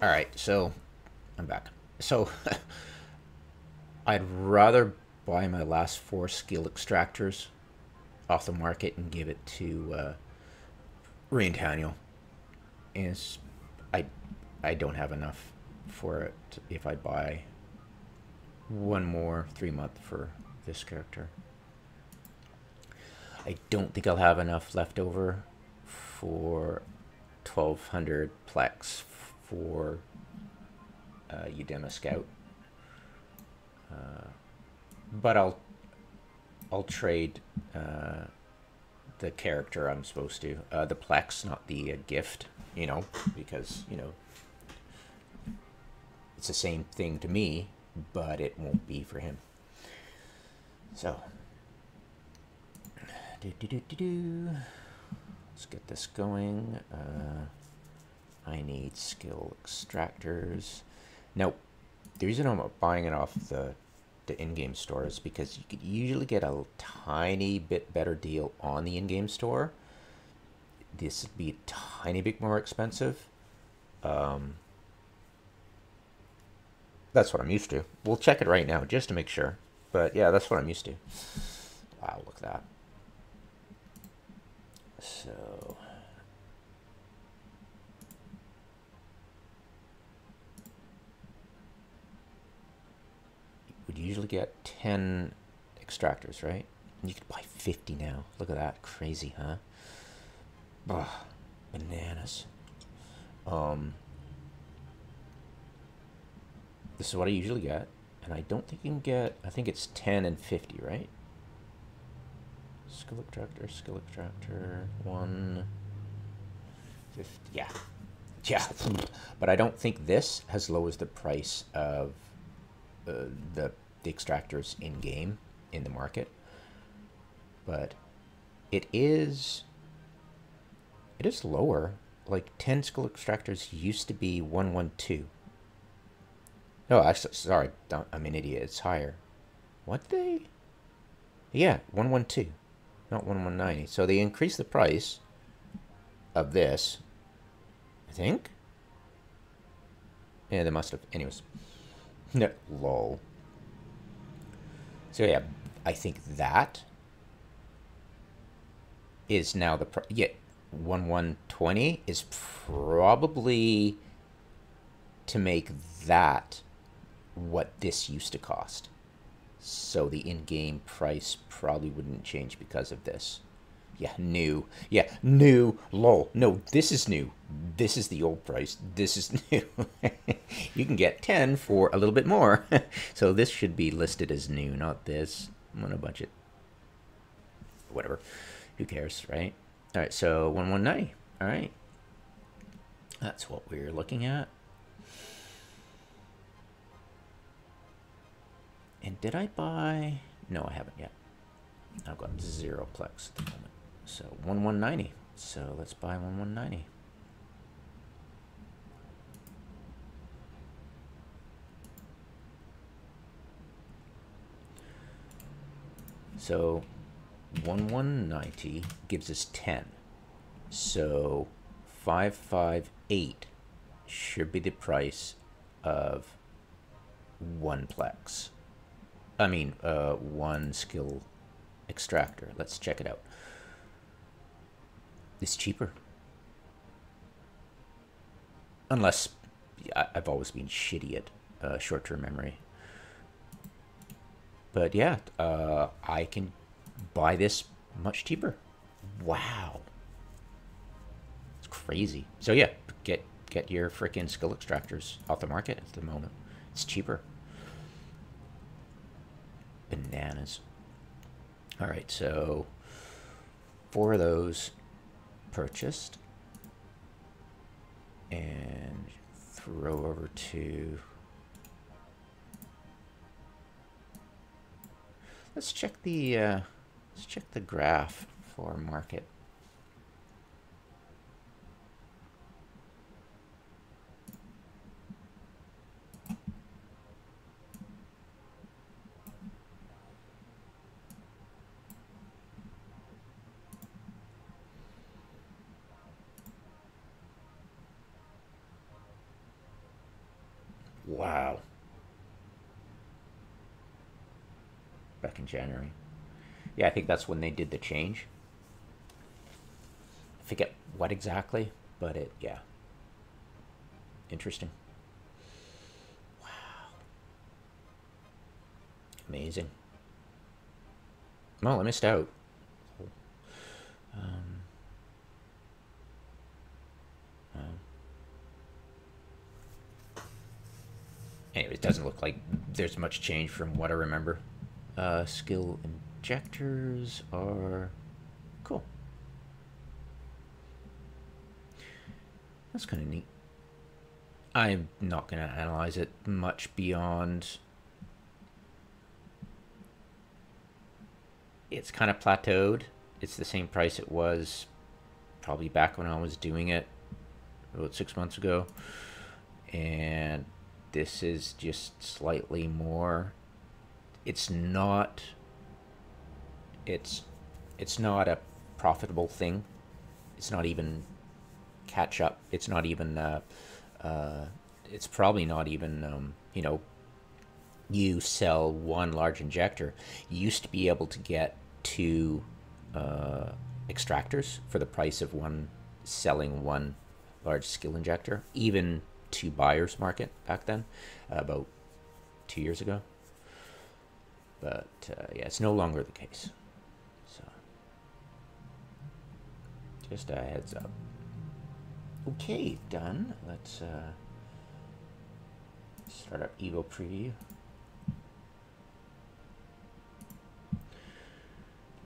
All right, so I'm back. So I'd rather buy my last 4 skill extractors off the market and give it to Ray and Daniel. Is I don't have enough for it if I buy one more 3-month for this character. I don't think I'll have enough left over for 1200 plex for Udema Scout. But I'll trade the character I'm supposed to. The plex, not the gift, you know, because, you know, it's the same thing to me, but it won't be for him. So, let's get this going. I need skill extractors. Now, the reason I'm buying it off the in-game store is because you could usually get a tiny bit better deal on the in-game store. This would be a tiny bit more expensive. That's what I'm used to. We'll check it right now just to make sure. But yeah, that's what I'm used to. Wow, look at that. So you would usually get 10 extractors, right? And you could buy 50 now. Look at that. Crazy, huh? Ugh, bananas. This is what I usually get, and I don't think you can get, I think it's 10 and 50, right? Skill extractor, 150, yeah. Yeah, but I don't think this has lowered the price of the extractors in-game, in the market. But it is lower. Like 10 skill extractors used to be 112. No, actually, sorry, I'm an idiot. It's higher. What they? Yeah, 112, not 1190. So they increased the price of this, I think. Yeah, they must have. Anyways, no, lol. So yeah, I think that is now the price. Yeah, 1120 is probably to make that what this used to cost. So the in-game price probably wouldn't change because of this. Yeah, new. Yeah, new. Lol. No, this is new. This is the old price. This is new. You can get 10 for a little bit more. So this should be listed as new, not this. I'm on a budget. Whatever. Who cares, right? All right, so 1190. All right. That's what we're looking at. And did I buy? No, I haven't yet. I've got 0 plex at the moment. So 1190. So let's buy 1190. So 1190 gives us 10. So 558 should be the price of 1 plex. I mean, 1 skill extractor. Let's check it out. It's cheaper. Unless, I've always been shitty at short-term memory. But yeah, I can buy this much cheaper. Wow. It's crazy. So yeah, get your freaking skill extractors off the market at the moment. It's cheaper. Bananas. All right, so 4 of those purchased, and throw over to, let's check the graph for market. Wow. Back in January. Yeah, I think that's when they did the change. I forget what exactly, but yeah. Interesting. Wow. Amazing. Well, I missed out. Anyway, it doesn't look like there's much change from what I remember. Skill injectors are cool. That's kind of neat. I'm not going to analyze it much beyond... It's kind of plateaued. It's the same price it was probably back when I was doing it about 6 months ago. And this is just slightly more. It's not a profitable thing. It's not even catch up. It's not even it's probably not even you know, you sell one large injector. You used to be able to get 2 extractors for the price of selling one large skill injector, even to buyer's market back then, about 2 years ago. But yeah, it's no longer the case. So just a heads up. Okay, done. Let's start up Evo preview.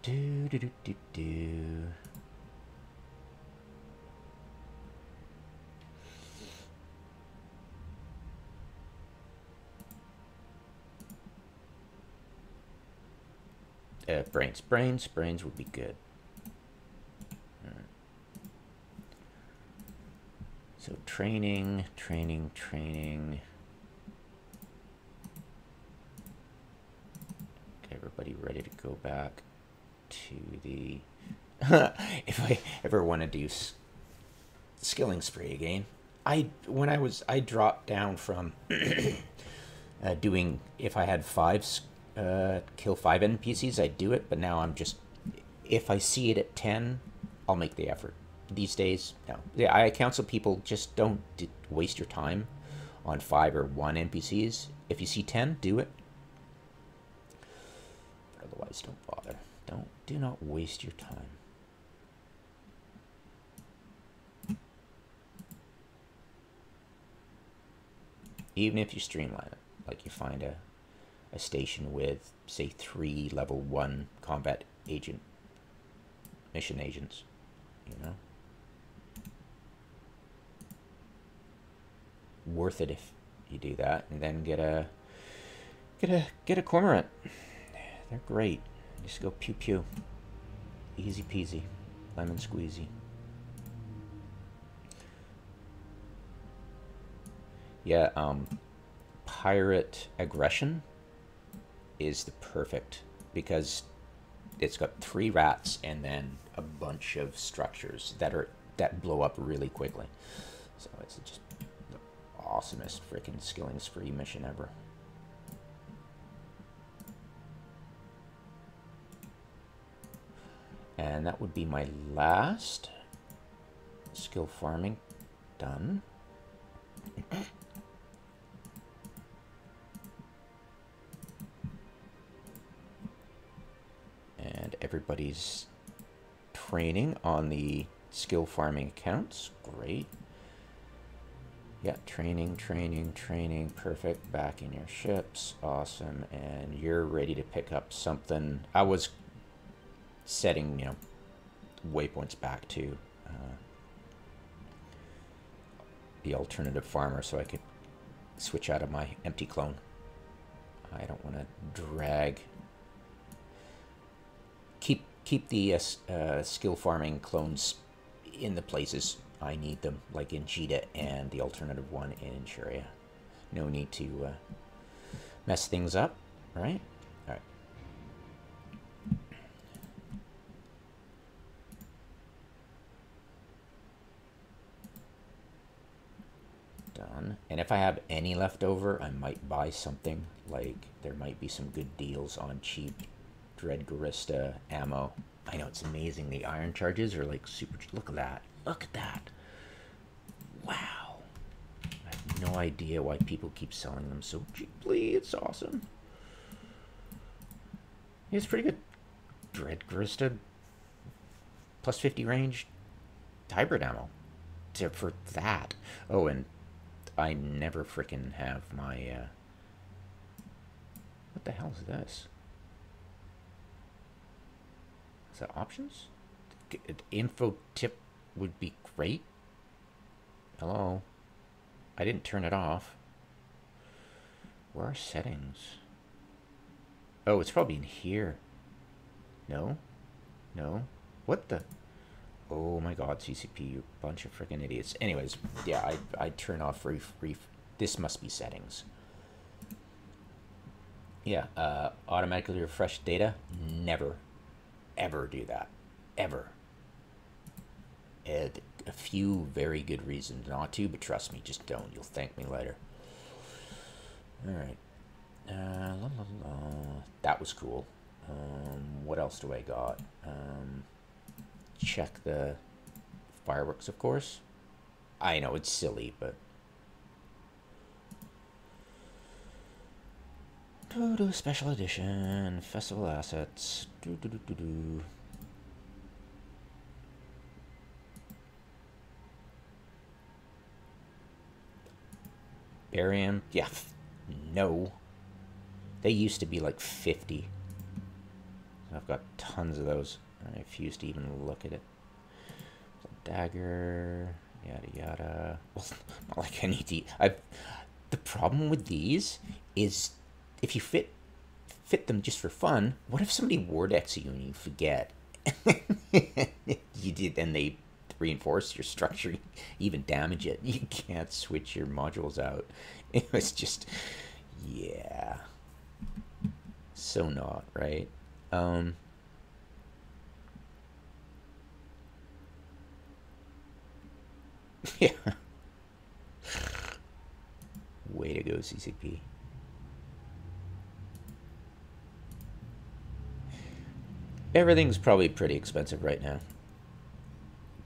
Do do do do do. Brains would be good. So training. Get everybody ready to go back to the... If I ever want to do skilling spree again, I dropped down from doing, if I had kill 5 NPCs, I'd do it, but now I'm just, if I see it at 10, I'll make the effort. These days, no. Yeah, I counsel people, just don't waste your time on 5 or 1 NPCs. If you see 10, do it. But otherwise, don't bother. Do not waste your time. Even if you streamline it, like you find a station with, say, 3 level 1 combat mission agents, you know, worth it if you do that, and then get a cormorant. They're great. Just go pew pew, easy peasy, lemon squeezy. Yeah, pirate aggression is the perfect, because it's got 3 rats and then a bunch of structures that blow up really quickly. So it's just the awesomest freaking skilling spree mission ever. And that would be my last skill farming done. And everybody's training on the skill farming accounts. Great. Yeah, training, perfect. Back in your ships, awesome. And you're ready to pick up something. I was setting, you know, waypoints back to the alternative farmer so I could switch out of my empty clone. I don't want to drag. Keep the skill farming clones in the places I need them, like in Jita and the alternative one in Sharia. No need to mess things up, right? All right. Done. fun. And if I have any left over, I might buy something. Like, there might be some good deals on cheap Dread Garista ammo. I know, it's amazing. The iron charges are like super cheap. Look at that. Look at that. Wow. I have no idea why people keep selling them so cheaply. It's awesome. It's pretty good. Dread Garista plus 50 range hybrid ammo for that. Oh, and I never freaking have my what the hell is this? Is that options? Info tip would be great. Hello, I didn't turn it off. Where are settings? Oh, it's probably in here. No, what the? Oh my god, CCP, you bunch of freaking idiots. Anyways, yeah, I turn off this must be settings. Yeah, automatically refresh data. Never, ever do that. Ever. A few very good reasons not to, but trust me, just don't. You'll thank me later. Alright. That was cool. What else do I got? Check the fireworks, of course. I know it's silly, but special edition festival assets. Barium, yeah, no. They used to be like 50. I've got tons of those. I refuse to even look at it. Dagger, yada yada. Well, not like I need to. The problem with these is if you fit them just for fun. What if somebody Vortex you and you forget? You did, and they reinforce your structure, even damage it. You can't switch your modules out. It was just, yeah, so not right. Yeah. Way to go, CCP. Everything's probably pretty expensive right now.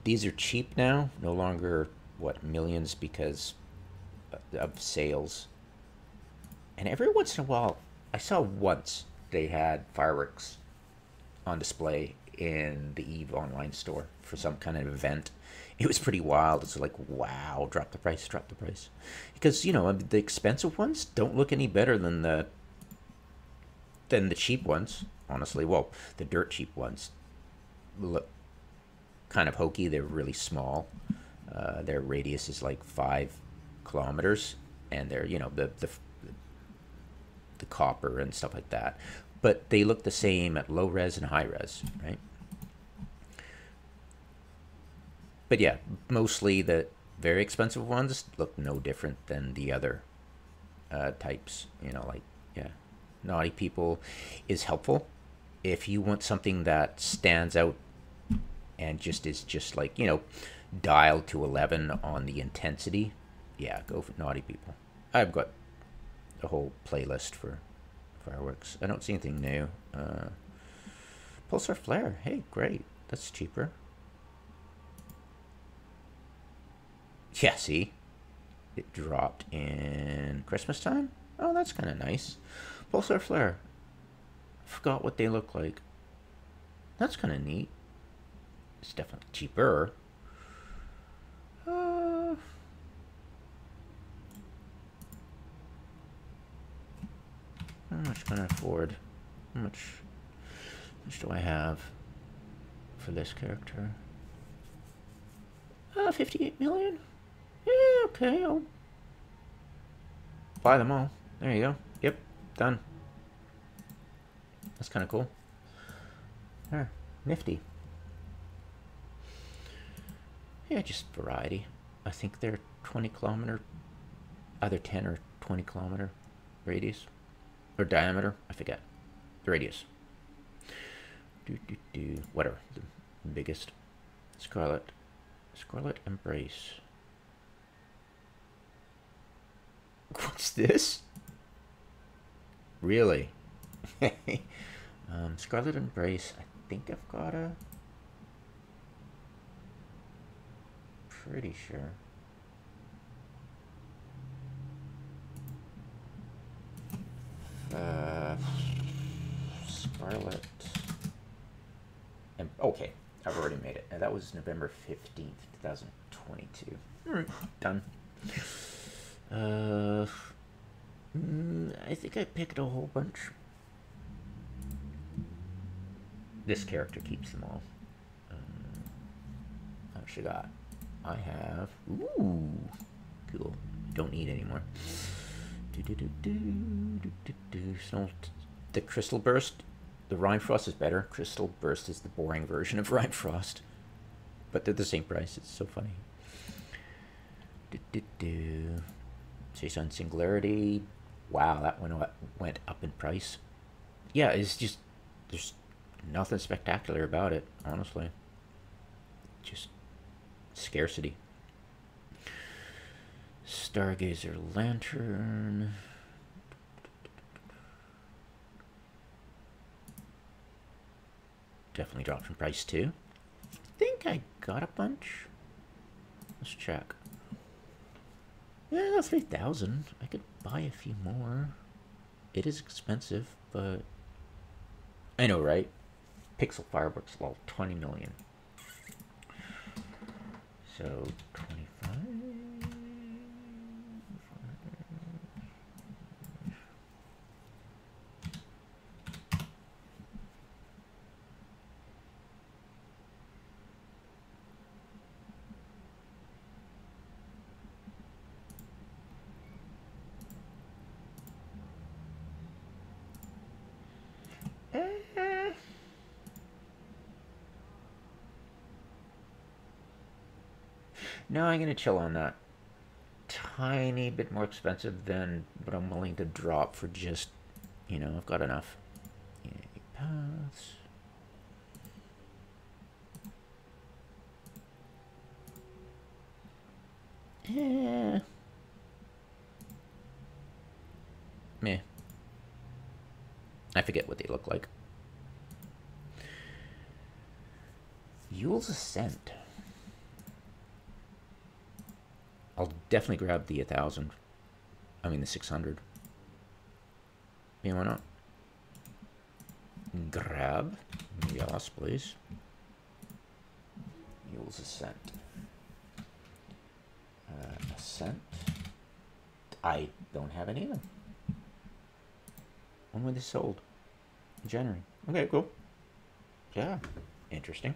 These are cheap now, no longer, what, millions because of sales. And every once in a while, I saw once they had fireworks on display in the EVE online store for some kind of event. It was pretty wild. It's like, wow, drop the price, drop the price. Because, you know, the expensive ones don't look any better than the cheap ones, honestly. Well, the dirt cheap ones look kind of hokey. They're really small. Their radius is like 5 kilometers, and they're, you know, the copper and stuff like that. But they look the same at low res and high res, right? But yeah, mostly the very expensive ones look no different than the other types. You know, like, yeah, Naughty People is helpful if you want something that stands out and just is just like, you know, dialed to 11 on the intensity. Yeah, go for Naughty People. I've got a whole playlist for fireworks. I don't see anything new. Pulsar Flare. Hey, great. That's cheaper. Yeah, see? It dropped in Christmas time? Oh, that's kind of nice. Pulsar Flare. Forgot what they look like. That's kind of neat. It's definitely cheaper. How much can I afford? How much do I have for this character? 58 million? Yeah, okay, I'll buy them all. There you go. Yep, done. That's kind of cool. There, nifty. Yeah, just variety. I think they're 20 kilometer, either 10 or 20 kilometer radius. Or diameter, I forget. The radius. Whatever. The biggest. Scarlet Embrace. What's this? Really? Scarlet Embrace. I think I've got a... Pretty sure. Scarlet. Okay, I've already made it. That was November 15th, 2022. All right, done. I think I picked a whole bunch. This character keeps them all. How much you got? I have... Ooh, cool. Don't need any more. So, the Crystal Burst, the Rime Frost is better. Crystal Burst is the boring version of Rime Frost. But they're the same price. It's so funny. Chase on Singularity. Wow, that one went up in price. Yeah, it's just... There's nothing spectacular about it, honestly. Just scarcity. Stargazer Lantern. Definitely dropped in price too. I think I got a bunch. Let's check. Yeah, 3,000. I could buy a few more. It is expensive, but I know, right? Pixel Fireworks, lol, 20 million. So 25. No, I'm gonna chill on that. Tiny bit more expensive than what I'm willing to drop for just, you know, I've got enough. Yeah, paths. Yeah. Meh. I forget what they look like. Yule's Ascent. I'll definitely grab the 1,000. I mean the 600. Yeah, why not? Grab. Yes, please. Yule's Ascent. Ascent. I don't have any of them. When were they sold? In January. Okay, cool. Yeah, interesting.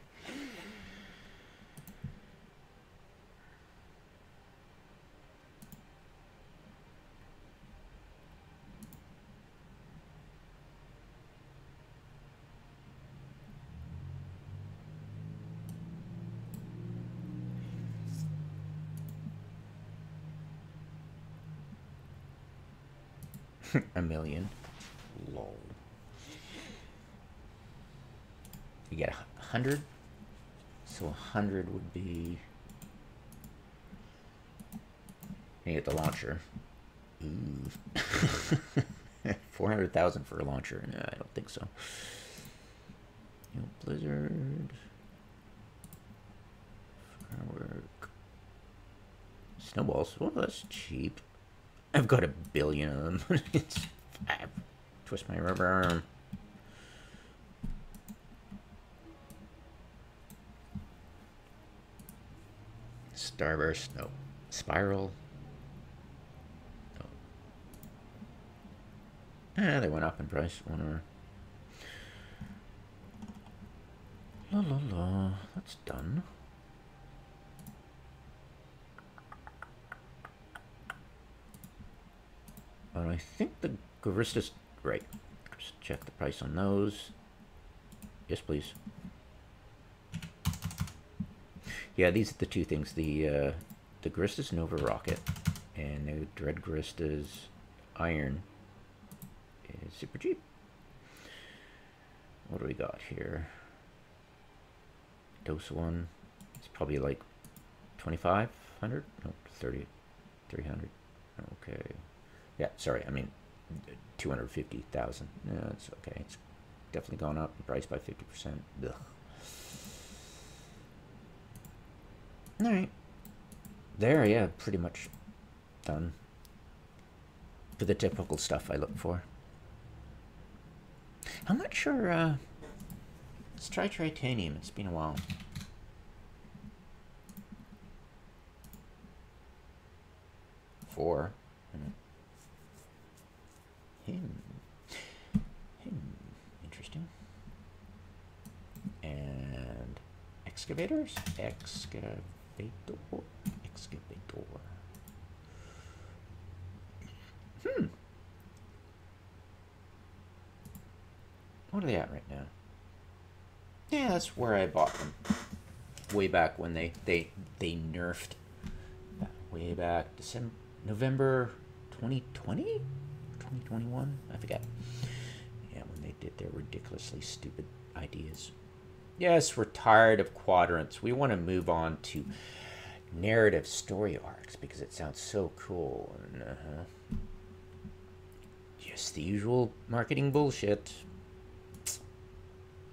A million. Lol. You get 100. So 100 would be... You get the launcher. Ooh. 400,000 for a launcher. No, I don't think so. You know, Blizzard. Firework. Snowballs. Oh, that's cheap. I've got 1 billion of them. Twist my rubber arm. Starburst. No. Spiral. No. They went up in price. One or... La la la. That's done. I think the Garistas, right, just check the price on those. Yes, please. Yeah, these are the two things. The Garistas Nova Rocket and the Dread Garistas Iron is super cheap. What do we got here? Dose one. It's probably like 2,500? No, 300. Okay. Yeah, sorry, I mean 250,000. Yeah, it's okay. It's definitely gone up in price by 50%. Ugh. All right. There, yeah, pretty much done. For the typical stuff I look for. How much are, let's try titanium. It's been a while. Four. Interesting. And excavators? Excavator. What are they at right now? Yeah, that's where I bought them. Way back when they nerfed. Way back November 2020? 2021? I forget. Yeah, when they did their ridiculously stupid ideas. Yes, we're tired of quadrants. We want to move on to narrative story arcs because it sounds so cool. And, just the usual marketing bullshit.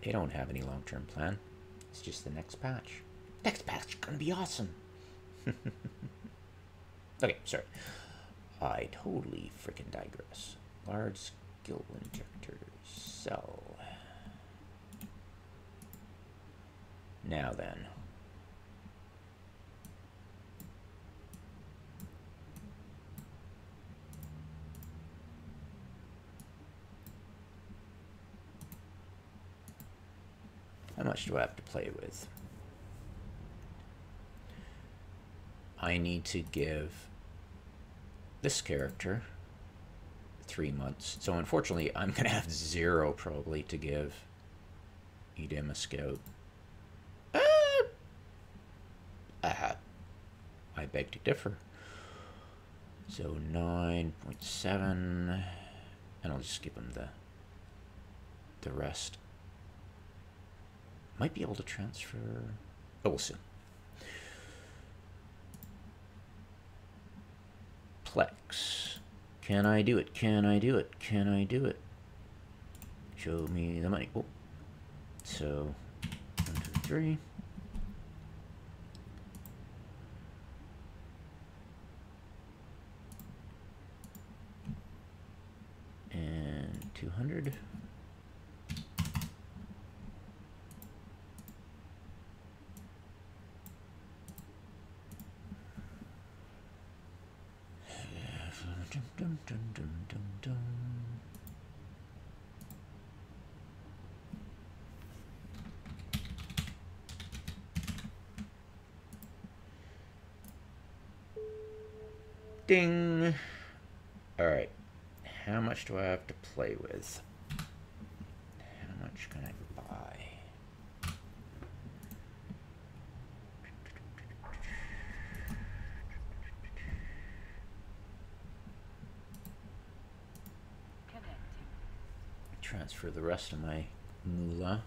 They don't have any long-term plan. It's just the next patch. Next patch is gonna be awesome. Okay, sorry. I totally freaking digress. Large skill injectors. Sell. Now then. How much do I have to play with? I need to give this character 3 months. So unfortunately, I'm going to have 0 probably to give Edem a scout. I beg to differ. So 9.7, and I'll just give him the rest. Might be able to transfer. Oh, we'll see. Plex. Can I do it? Can I do it? Can I do it? Show me the money. Oh. So 1, 2, 3. And 200. Dum, dum, dum, dum, dum. Ding. All right. How much do I have to play with? How much can I buy? Transfer the rest of my moolah.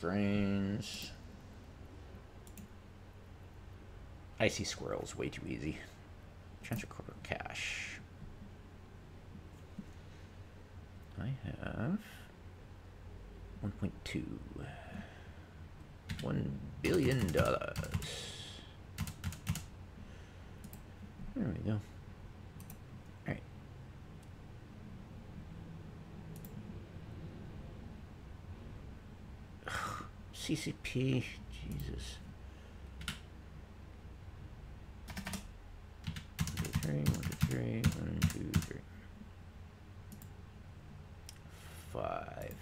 Brains. Icy squirrels, way too easy. Transfer corporate cash. I have 1.2. $1 billion. There we go. Alright. CCP, Jesus. 1, 2, 3, 1, 2, 3. 5.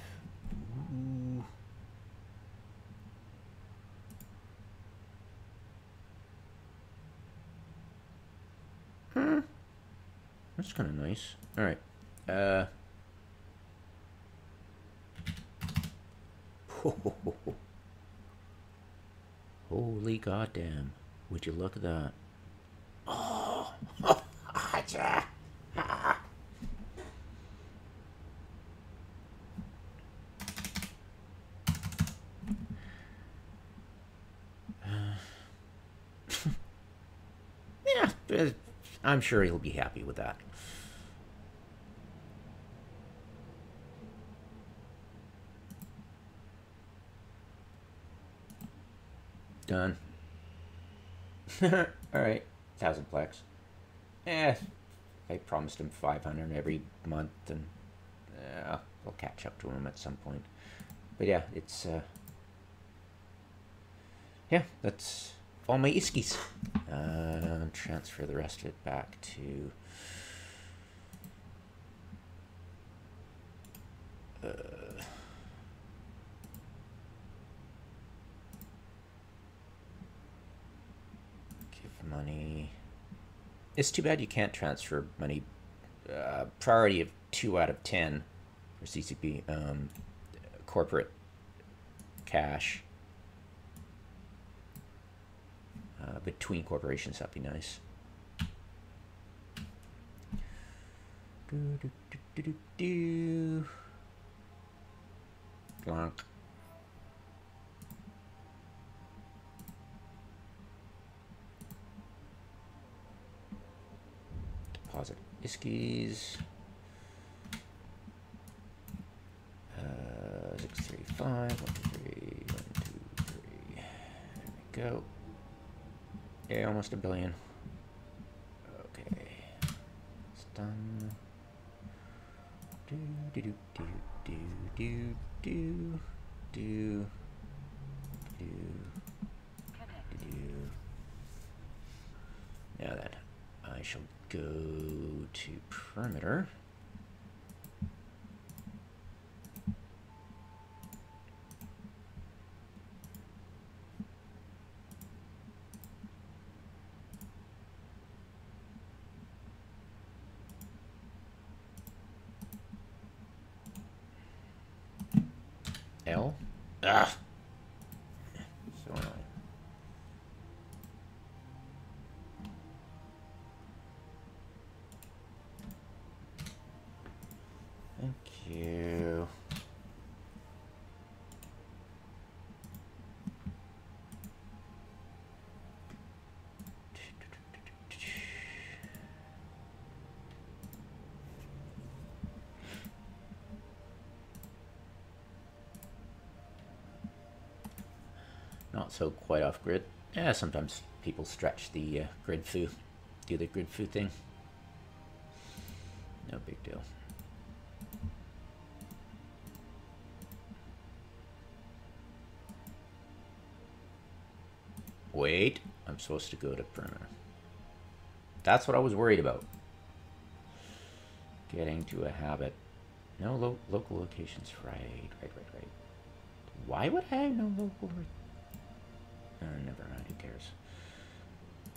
Ooh. That's kind of nice. All right. Holy goddamn. Would you look at that? Oh! Acha! Ah. Yeah, I'm sure he'll be happy with that. Done. Alright, 1,000 plex. I promised him 500 every month, and I'll catch up to him at some point. But yeah, it's yeah, that's all my iskies. Transfer the rest of it back to give money. It's too bad you can't transfer money. Priority of 2 out of 10 for CCP. Corporate cash between corporations, that'd be nice. Blanc. Deposit iskies. 635, 1, 3, 1, 2, 3. There we go. Yeah, almost $1 billion. Okay, it's done. Do do do do do do do do do do. Now then, I shall go to perimeter. L. Ah. So annoying. Thank you. Not so quite off grid. Yeah, sometimes people stretch the grid foo, do the grid foo thing. No big deal. Wait, I'm supposed to go to perimeter. That's what I was worried about. Getting to a habit. No local locations. Right. Why would I have no local? Never mind. Who cares?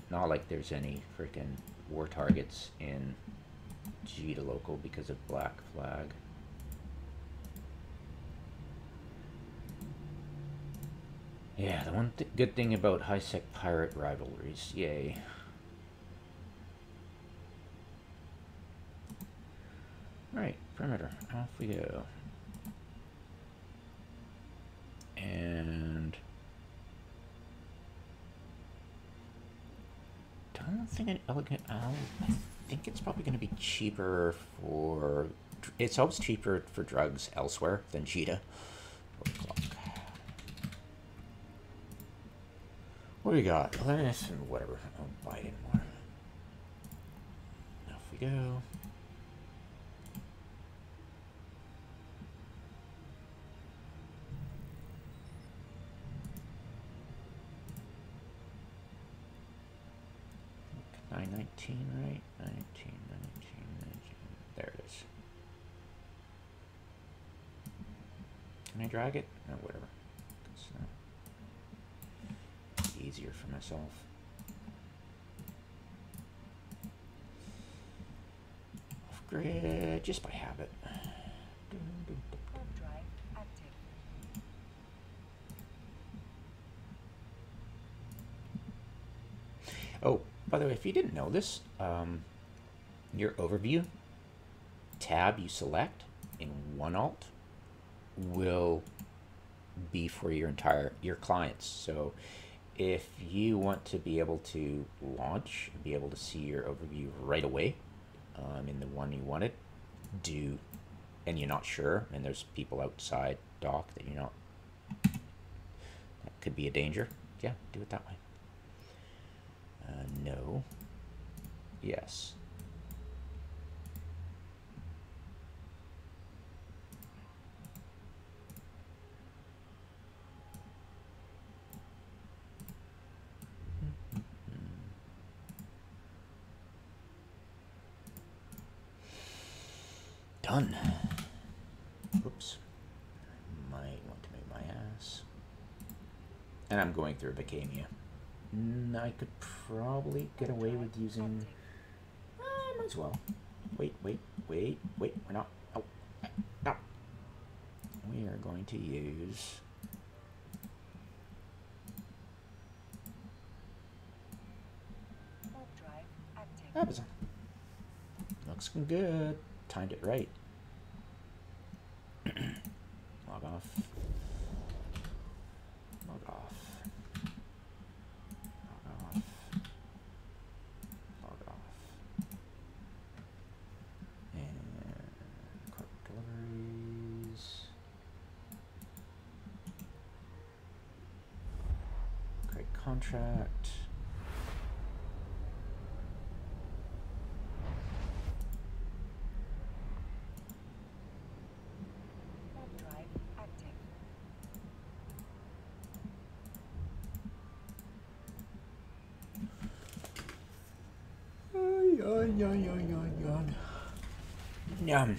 Not like there's any freaking war targets in G to local because of Black Flag. Yeah, the one good thing about high-sec pirate rivalries. Yay. Right, perimeter. Off we go. And I don't think an elegant owl. I think it's probably going to be cheaper for. It's always cheaper for drugs elsewhere than Cheetah. What do we got? Whatever. I won't buy it anymore. Off we go. $9.19, right? 19. There it is. Can I drag it? No, whatever. It's easier for myself. Off grid, just by habit. Drive active. Oh, by the way, if you didn't know this, your overview tab you select in OneAlt will be for your clients. So if you want to be able to launch, be able to see your overview right away in the one you wanted, and you're not sure, and there's people outside dock that you're not, that could be a danger, yeah, do it that way. No. Yes. Done. Oops. Might want to move my ass. And I'm going through Bacamia. I could probably get away with using... might as well. Wait. We're not... Oh, no. We are going to use... Amazon. Looks good. Timed it right. Log off. Log off. Log off. Log off. And cart deliveries. Create contract. Yum.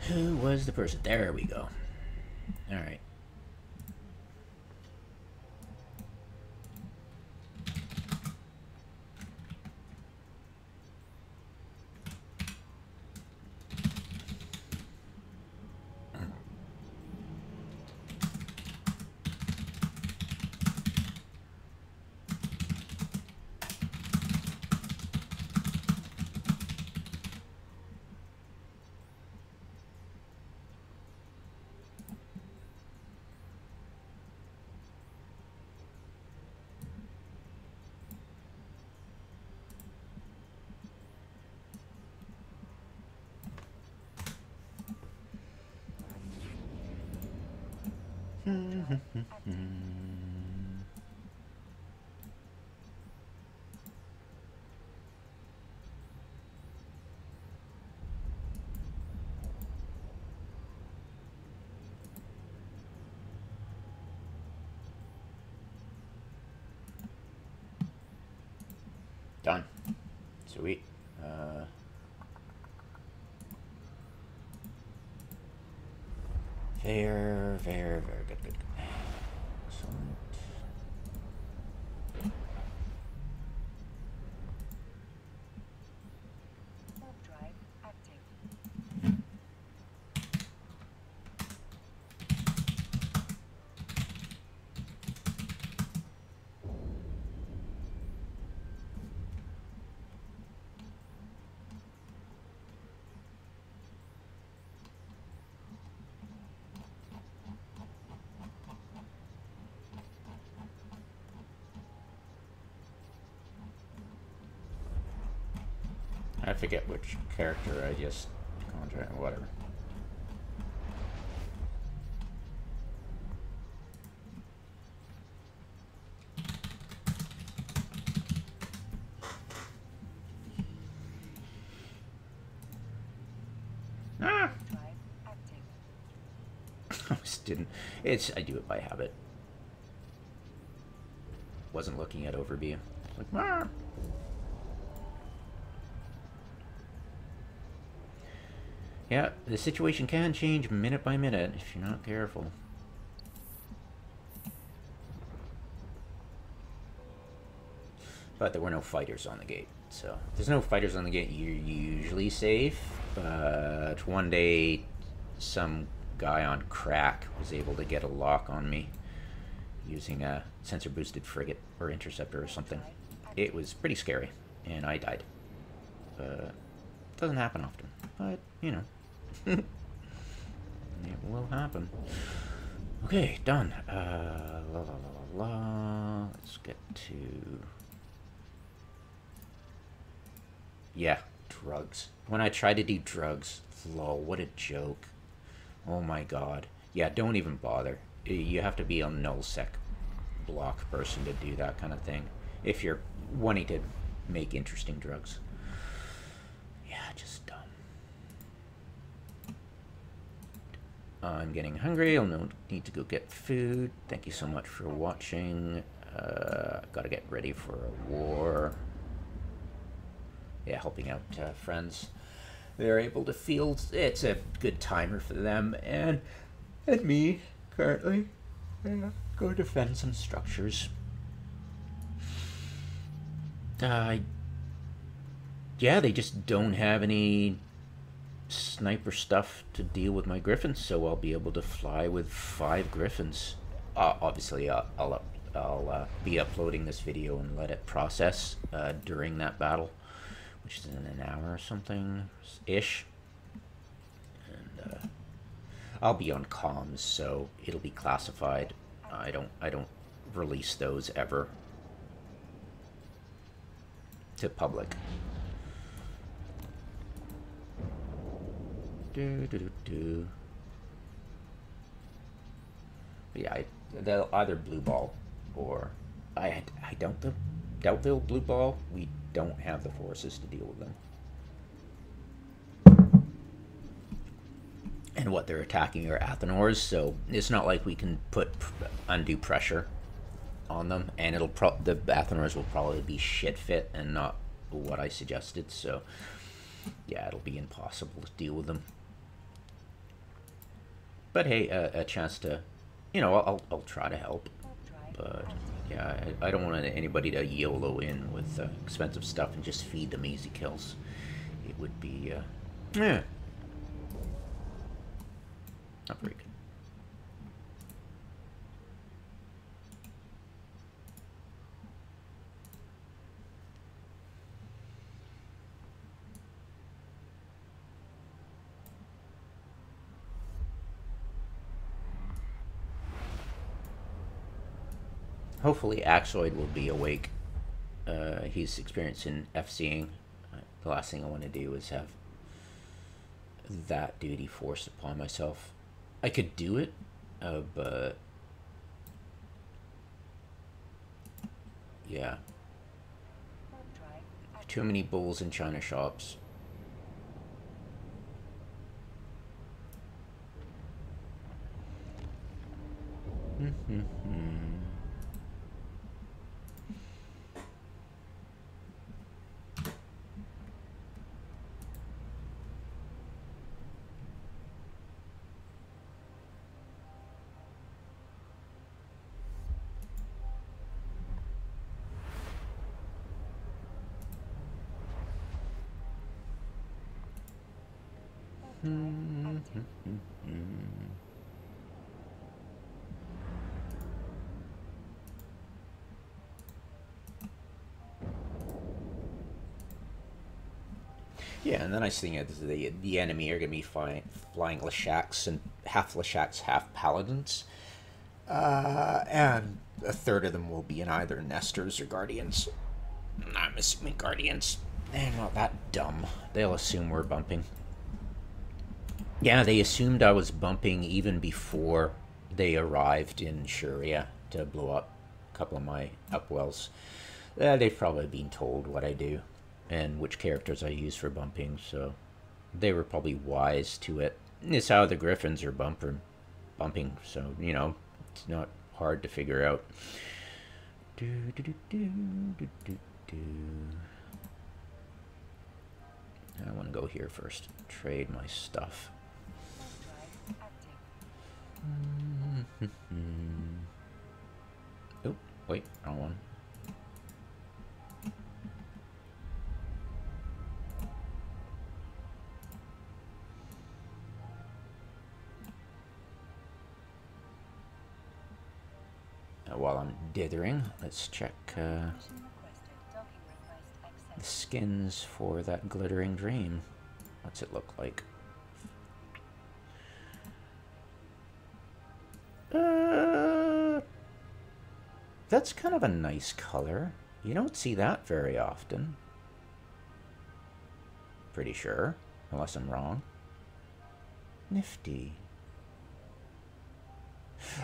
Who was the person? There we go. All right. Done. Sweet. Very good. Excellent. Drive active. I forget which character I just contract, whatever. Ah! I just didn't. I do it by habit. Wasn't looking at overview. Like, ah! Yeah, the situation can change minute by minute if you're not careful. But there were no fighters on the gate. So if there's no fighters on the gate, you're usually safe. But one day, some guy on crack was able to get a lock on me using a sensor-boosted frigate or interceptor or something. It was pretty scary, and I died. Doesn't happen often, but, you know. It will happen. Okay, done. Let's get to... Yeah, drugs. When I try to do drugs, lol, what a joke. Oh my god. Yeah, don't even bother. You have to be a nullsec block person to do that kind of thing. If you're wanting to make interesting drugs. Yeah, just dumb. I'm getting hungry. I'll need to go get food. Thank you so much for watching. Gotta get ready for a war. Yeah, helping out friends. They're able to field. It's a good timer for them and me currently. Yeah, go defend some structures. Yeah, they just don't have any sniper stuff to deal with my griffins, so I'll be able to fly with 5 griffins. Obviously, I'll be uploading this video and let it process during that battle, which is in an hour or something ish. And I'll be on comms, so it'll be classified. I don't release those ever to public. But yeah, they'll either blue ball or I doubt they'll blue ball. We don't have the forces to deal with them. And what they're attacking are Athenors, so it's not like we can put undue pressure on them, and the Athenors will probably be shit fit and not what I suggested, so yeah, it'll be impossible to deal with them. But hey, a chance to, you know, I'll try to help. But yeah, I don't want anybody to YOLO in with expensive stuff and just feed them easy kills. It would be, not very good. Hopefully Axoid will be awake. He's experiencing FCing. The last thing I want to do is have that duty forced upon myself. I could do it, but yeah. Too many bulls in China shops. Yeah, and the nice thing is the enemy are going to be flying Leshaks, and half Leshaks, half Paladins. And a third of them will be in either Nestors or Guardians. I'm assuming Guardians. They're not that dumb. They'll assume we're bumping. Yeah, they assumed I was bumping even before they arrived in Shuria to blow up a couple of my upwells. They've probably been told what I do and which characters I use for bumping, so they were probably wise to it. It's how the Griffins are bumping, so, you know, it's not hard to figure out. I want to go here first. Trade my stuff. Oh, wait, wrong one. while I'm dithering, let's check Permission requested. Docking request the accepted. skins for that glittering dream. What's it look like? That's kind of a nice color. You don't see that very often. Pretty sure, unless I'm wrong. Nifty.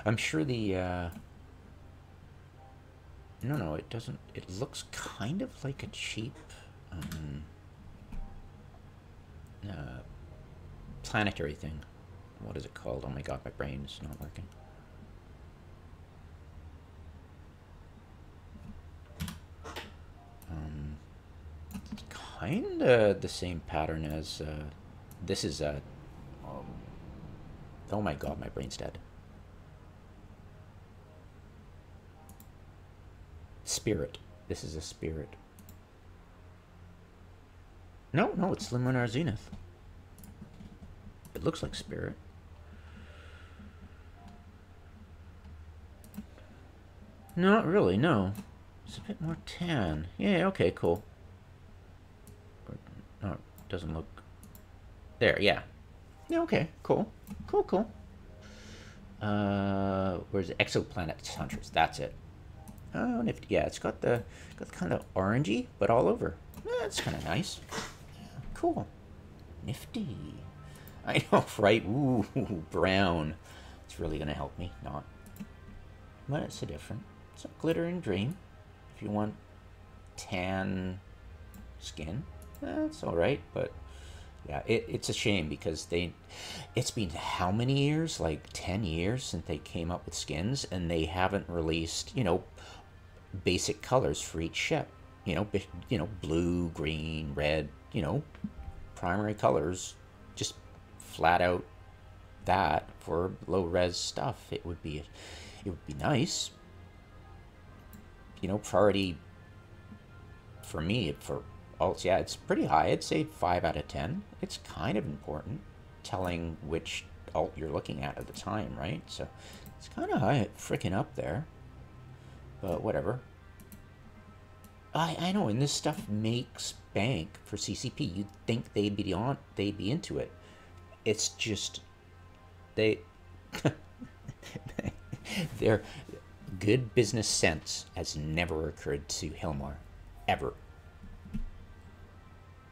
I'm sure the, no, it doesn't, it looks kind of like a cheap, planetary thing. What is it called? Oh my god, my brain's not working. It's kinda the same pattern as, this is a, oh my god, my brain's dead. Spirit. This is a spirit. No, no, it's Luminar Zenith. It looks like spirit. Not really, no. It's a bit more tan. Yeah, okay, cool. No, it doesn't look... There, yeah. Yeah, okay, cool. Cool, cool. Where's the Exoplanet Hunters? That's it. Oh, nifty. Yeah, it's got the kind of orangey, but all over. That's kind of nice. Cool. Nifty. I know, right? Ooh, brown. It's really going to help me. Not. But it's a different. It's a glittering dream. If you want tan skin, that's all right. But yeah, it's a shame because it's been how many years? Like 10 years since they came up with skins, and they haven't released, you know, basic colors for each ship. You know, blue, green, red. You know, primary colors. Just flat out that for low res stuff. It would be nice. You know, priority for me for alts, yeah, it's pretty high. I'd say 5 out of 10. It's kind of important, telling which alt you're looking at the time, right? So it's kind of high, freaking up there. But whatever. I know, and this stuff makes bank for CCP. You'd think they'd be into it. It's just their good business sense has never occurred to Hilmar, ever.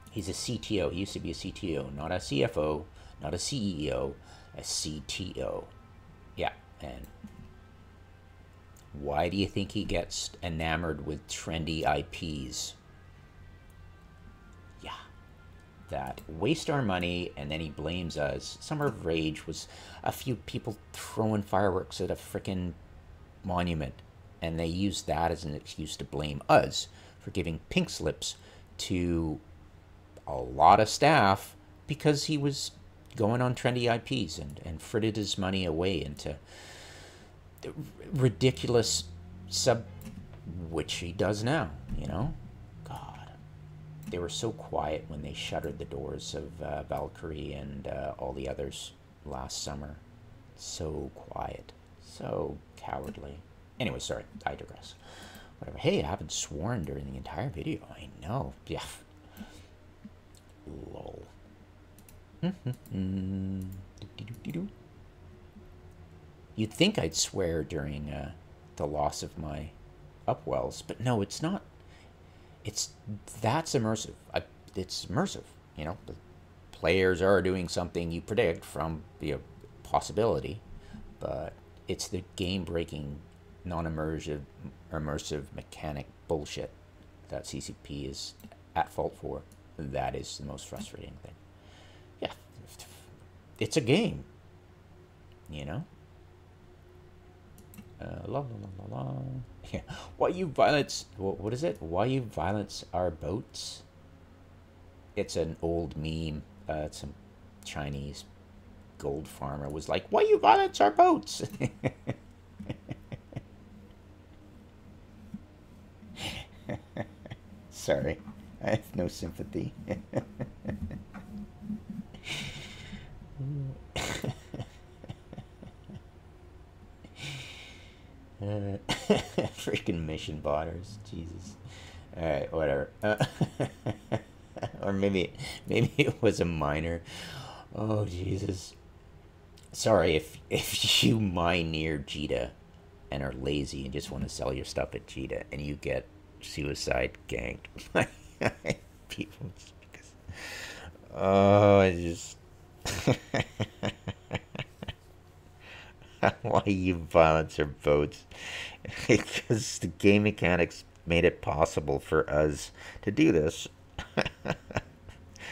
He's a CTO. He used to be a CTO, not a CFO, not a CEO, a CTO. Yeah, and why do you think he gets enamored with trendy IPs? Yeah, that waste our money, and then he blames us. Summer of Rage was a few people throwing fireworks at a frickin' monument, and they used that as an excuse to blame us for giving pink slips to a lot of staff because he was going on trendy IPs and frittered his money away into ridiculous which he does now, you know? God. They were so quiet when they shuttered the doors of Valkyrie and all the others last summer. So quiet. So cowardly. Anyway, sorry, I digress. Whatever. Hey, I haven't sworn during the entire video. I know. Yeah. Lol. You'd think I'd swear during the loss of my upwells, but no, it's not. That's immersive. It's immersive. You know, the players are doing something you predict from the possibility, but it's the game-breaking, non-immersive, immersive mechanic bullshit that CCP is at fault for. That is the most frustrating thing. Yeah, it's a game, you know. La la la la la. Yeah. Why you violence? What is it? Why you violence our boats? It's an old meme. It's some Chinese gold farmer was like, "Why you violence our boats?" Sorry, I have no sympathy. Freaking mission botters. Jesus. Alright, whatever. Or maybe it was a miner. Oh, Jesus. Sorry if you mine near Jita and are lazy and just want to sell your stuff at Jita and you get suicide ganked by people. Oh, I just... Why you violence our votes? Because the game mechanics made it possible for us to do this.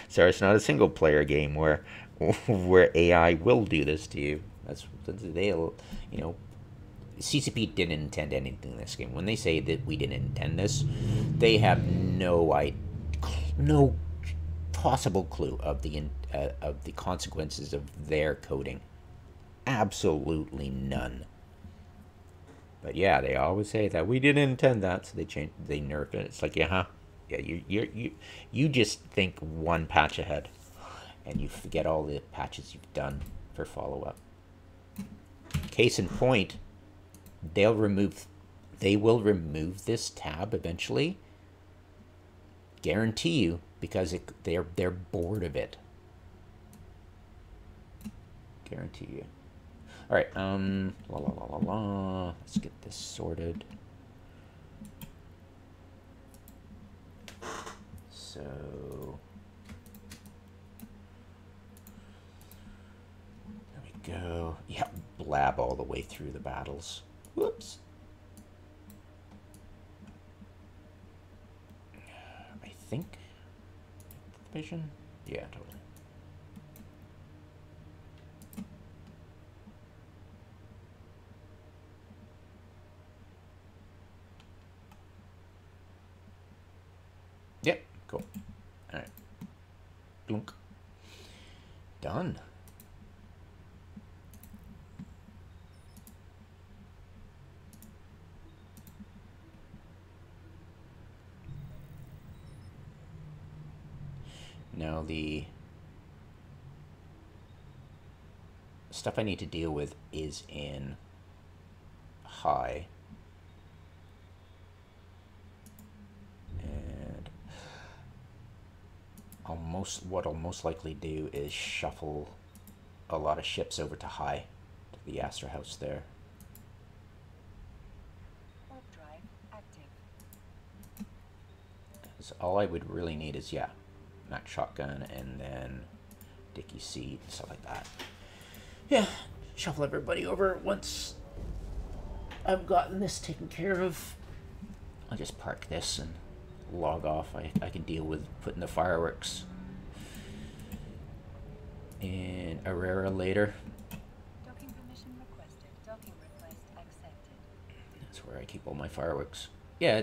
So it's not a single player game where AI will do this to you. They'll, you know, CCP didn't intend anything in this game. When they say that we didn't intend this, they have no possible clue of the consequences of their coding. Absolutely none. But yeah, they always say that we didn't intend that, so they nerfed it. It's like, yeah, you just think one patch ahead, and you forget all the patches you've done for follow-up. Case in point, they will remove this tab eventually. Guarantee you, because they're bored of it. Guarantee you. All right, let's get this sorted. So there we go. Yeah, blab all the way through the battles. Whoops. I think vision. Yeah, totally. Yep, cool. All right. Blunk. Done. Now the stuff I need to deal with is in high. And what I'll most likely do is shuffle a lot of ships over to high, to the Astor House there. Warp drive active. So all I would really need is, yeah, max shotgun and then Dicky seat and stuff like that. Yeah, shuffle everybody over once I've gotten this taken care of. I'll just park this and log off. I can deal with putting the fireworks in Aurora later. Docking permission requested. Docking request accepted. That's where I keep all my fireworks. Yeah,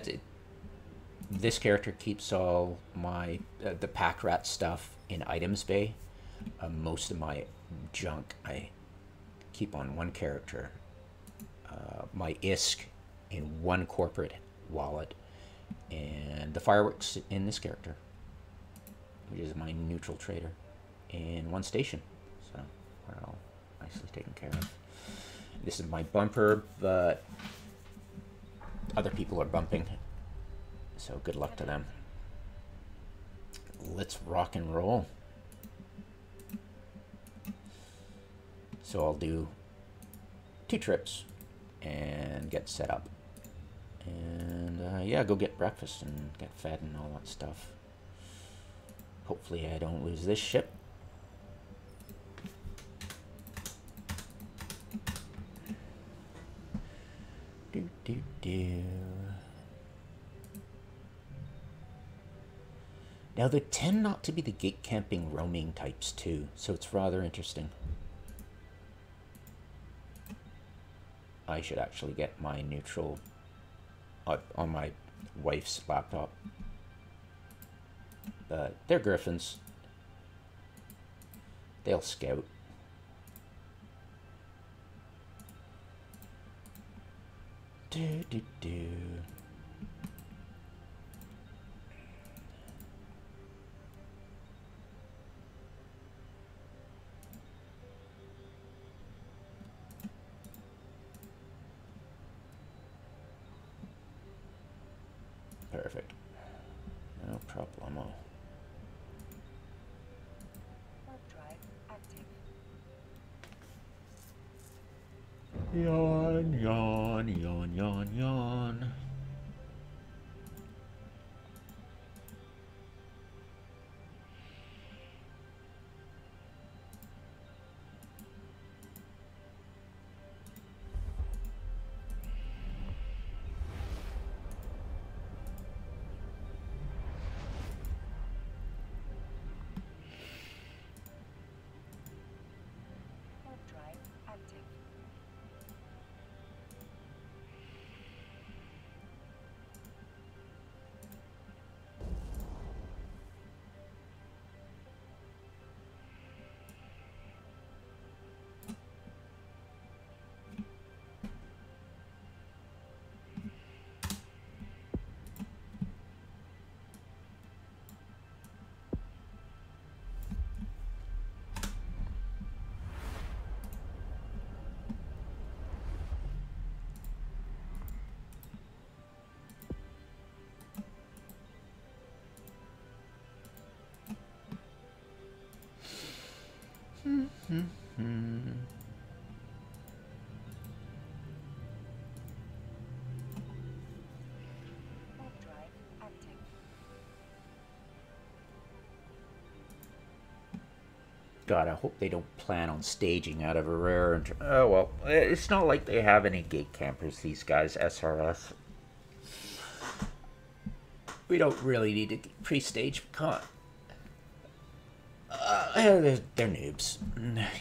this character keeps all my the pack rat stuff in items bay. Most of my junk I keep on one character. My ISK in one corporate wallet, and the fireworks in this character, which is my neutral trader, in one station. So we're all nicely taken care of. This is my bumper, but other people are bumping, so good luck to them. Let's rock and roll. So I'll do 2 trips and get set up, and yeah, go get breakfast and get fed and all that stuff. Hopefully I don't lose this ship. Now they tend not to be the gate camping roaming types too, so it's rather interesting. I should actually get my neutral on my wife's laptop. But they're Griffins. They'll scout. Do do do. Yawn, yawn, yawn, yawn, yawn. Warp drive active. Warp drive active. God, I hope they don't plan on staging out of a rare. Oh well, it's not like they have any gate campers. These guys, SRS. We don't really need to pre-stage con. They're noobs.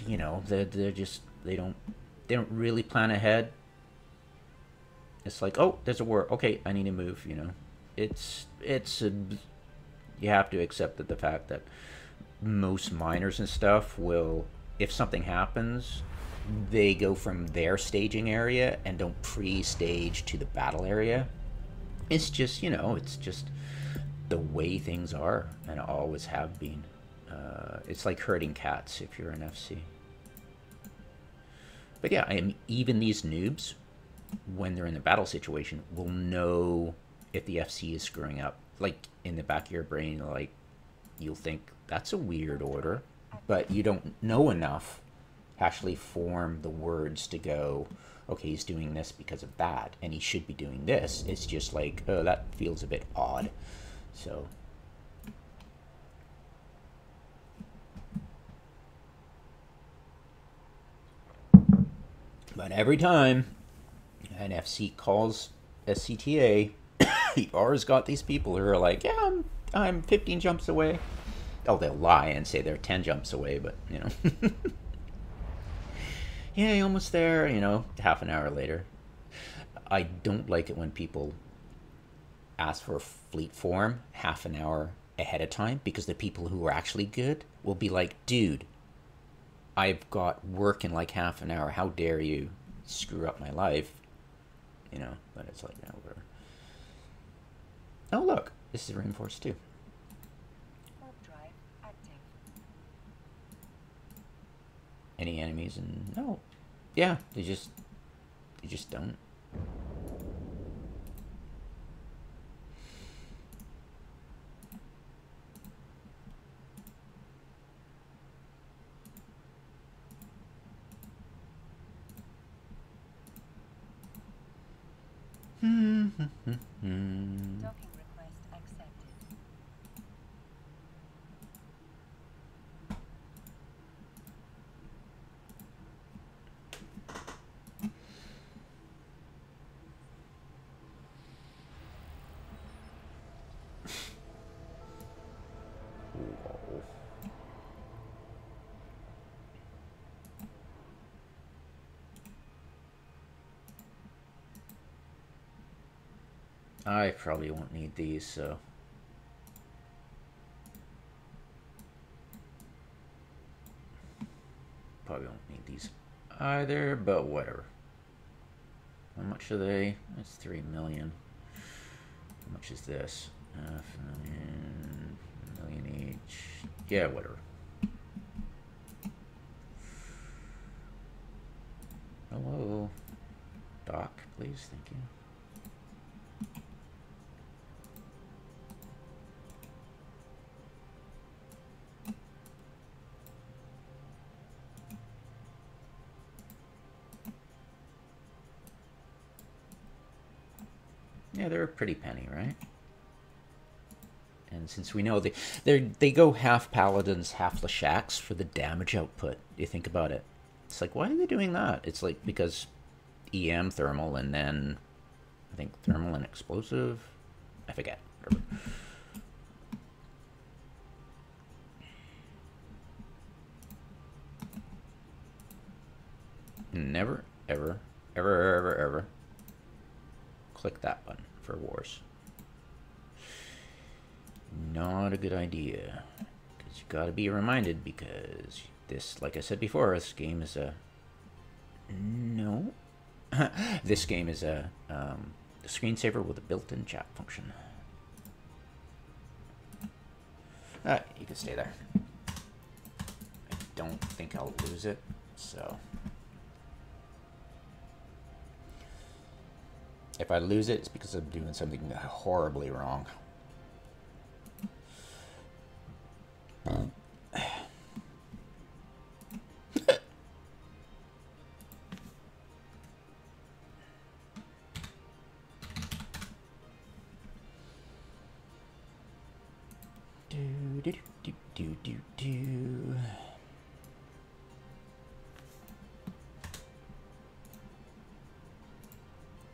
You know, they're just they don't really plan ahead. It's like, oh, there's a war. Okay, I need to move. You know, it's you have to accept that the fact that most miners and stuff will, if something happens, they go from their staging area and don't pre-stage to the battle area. It's just, you know, it's just the way things are and always have been. It's like herding cats if you're an FC. But yeah, even these noobs, when they're in the battle situation, will know if the FC is screwing up. Like, in the back of your brain, like, you'll think, that's a weird order. But you don't know enough to actually form the words to go, okay, he's doing this because of that, and he should be doing this. It's just like, oh, that feels a bit odd. So... But every time an FC calls a CTA, he always got these people who are like, yeah, I'm 15 jumps away. Oh, they'll lie and say they're 10 jumps away, but, you know. Yeah, you're almost there, you know, half an hour later. I don't like it when people ask for a fleet form half an hour ahead of time, because the people who are actually good will be like, dude, I've got work in like half an hour. How dare you screw up my life? You know, but it's like, no, whatever. Oh, look, this is reinforced too. Warp drive active. Any enemies? And no, yeah, they just don't. Docking request accepted. I probably won't need these, so... Probably won't need these either, but whatever. How much are they? That's 3 million. How much is this? Half a million each. Yeah, whatever. Hello. Doc, please, thank you. Yeah, they're a pretty penny, right? And since we know they go half paladins, half Lashaks for the damage output. You think about it. It's like, why are they doing that? It's like because EM thermal and then I think thermal and explosive. I forget. Whatever. Never, ever, ever, ever, ever click that button for wars. Not a good idea. Because you gotta be reminded, because this, like I said before, this game is a... No. This game is a screensaver with a built-in chat function. You can stay there. I don't think I'll lose it, so... If I lose it, it's because I'm doing something horribly wrong. Do.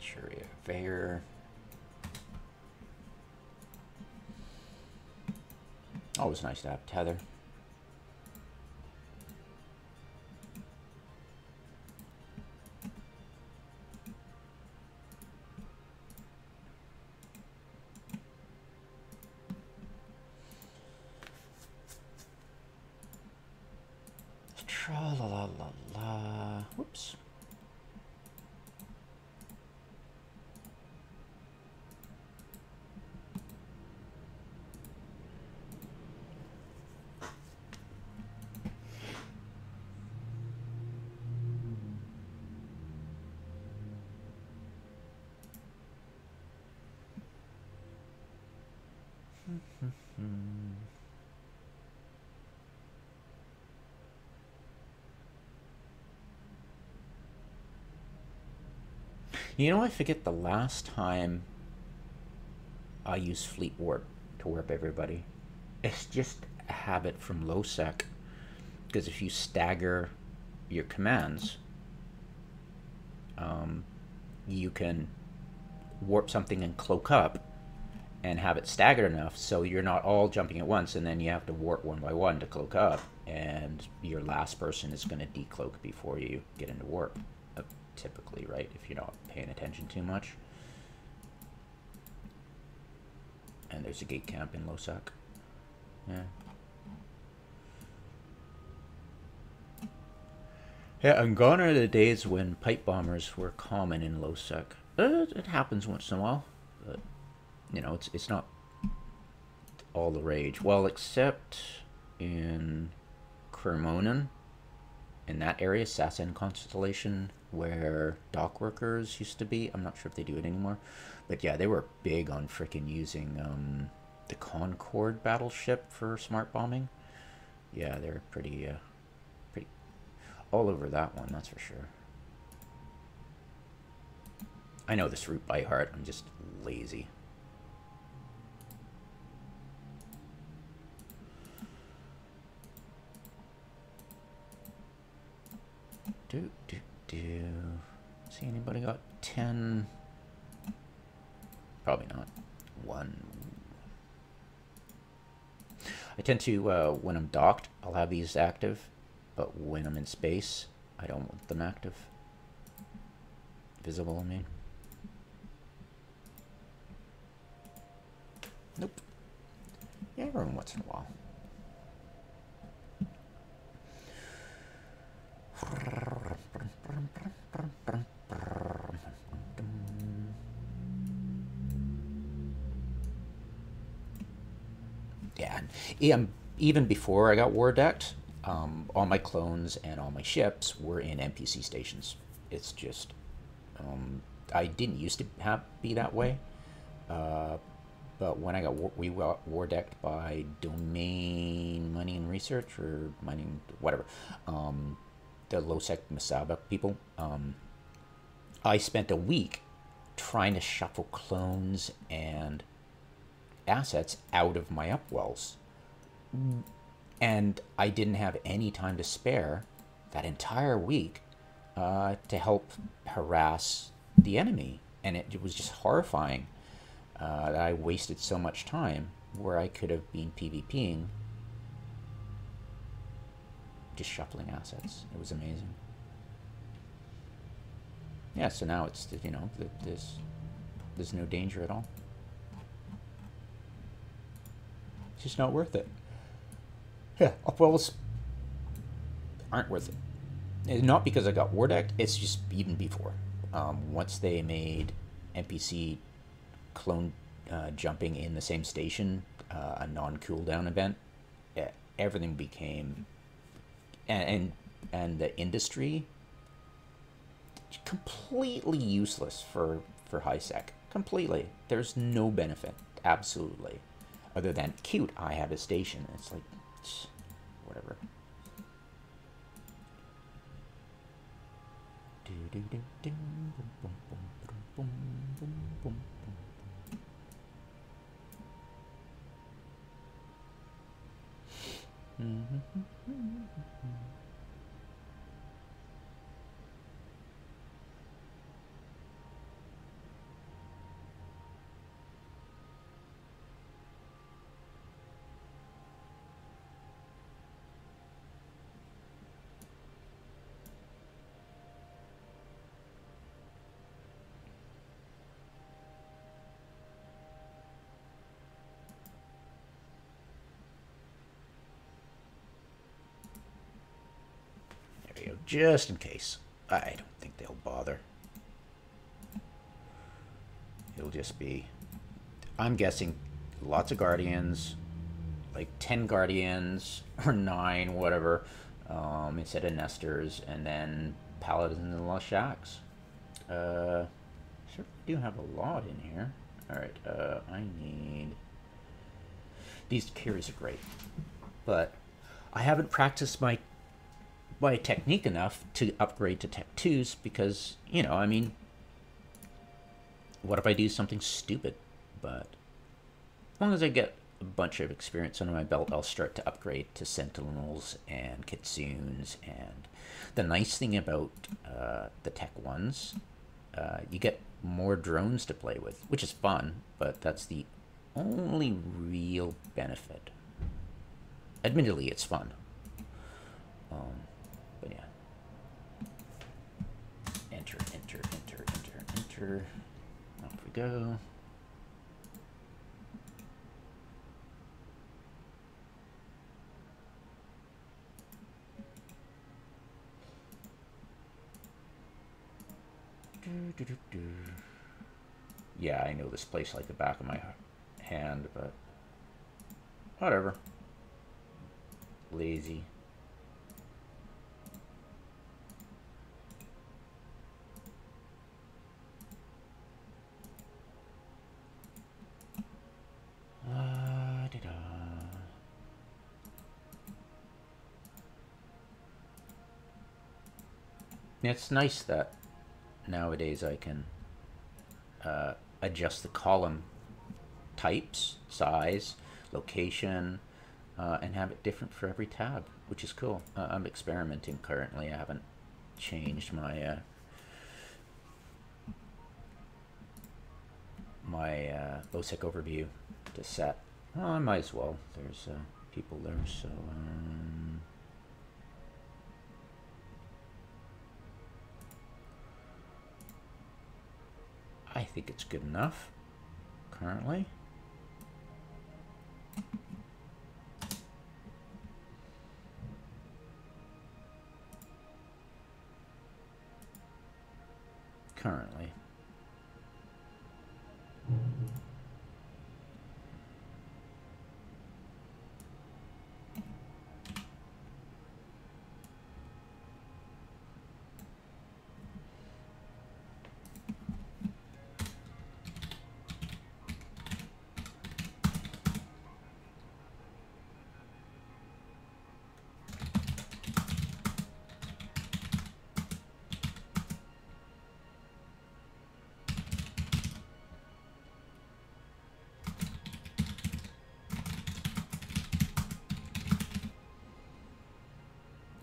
Churia Veyer. Always nice to have tether. Tra-la-la-la-la. Whoops. You know, I forget the last time I used Fleet Warp to warp everybody. It's just a habit from lowsec. Because if you stagger your commands, you can warp something and cloak up and have it staggered enough so you're not all jumping at once, and then you have to warp one by one to cloak up, and your last person is going to decloak before you get into warp. Typically, right, if you're not paying attention too much. And there's a gate camp in lowsec. Yeah. Yeah, and gone are the days when pipe bombers were common in lowsec. It happens once in a while, but you know, it's not all the rage. Well, except in Kermonen, in that area, Sassen Constellation, where dock workers used to be. I'm not sure if they do it anymore, but yeah, they were big on frickin' using the Concorde battleship for smart bombing. Yeah, they're pretty all over that one, that's for sure. I know this route by heart. I'm just lazy. See, anybody got 10? Probably not. 1. I tend to, when I'm docked, I'll have these active, but when I'm in space, I don't want them active. Visible, I mean. Nope. Yeah, every once in a while. Yeah, even before I got war decked, all my clones and all my ships were in NPC stations. It's just, I didn't used to be that way, but when I got war decked by Domain Money and Research, or Mining, whatever, the lowsec Masaba people, I spent a week trying to shuffle clones and assets out of my upwells. And I didn't have any time to spare that entire week to help harass the enemy. And it was just horrifying that I wasted so much time where I could have been PvPing, just shuffling assets. It was amazing. Yeah, so now it's, you know, there's no danger at all. It's just not worth it. Yeah, upwells aren't worth it. It's not because I got war decked, it's just even before. Once they made NPC clone jumping in the same station a non-cooldown event, everything became, and the industry, completely useless for high sec. Completely. There's no benefit, absolutely, other than cute, I have a station. It's like, whatever. Just in case. I don't think they'll bother. It'll just be, I'm guessing, lots of Guardians, like 10 Guardians, or 9, whatever, instead of Nesters, and then Paladins and Lost Shacks. Sure do have a lot in here. Alright, I need... These carries are great, but I haven't practiced my technique enough to upgrade to Tech 2s because, you know, I mean, what if I do something stupid? But as long as I get a bunch of experience under my belt, I'll start to upgrade to Sentinels and Kitsunes. And the nice thing about the Tech 1s, you get more drones to play with, which is fun, but that's the only real benefit. Admittedly, it's fun. But yeah. Enter, enter, enter, enter, enter. Off we go. Yeah, I know this place like the back of my hand, but whatever. Lazy. It's nice that nowadays I can adjust the column types, size, location, and have it different for every tab, which is cool. I'm experimenting currently. I haven't changed my lowsec overview to set. Well, I might as well. There's people there, so I think it's good enough currently. Currently.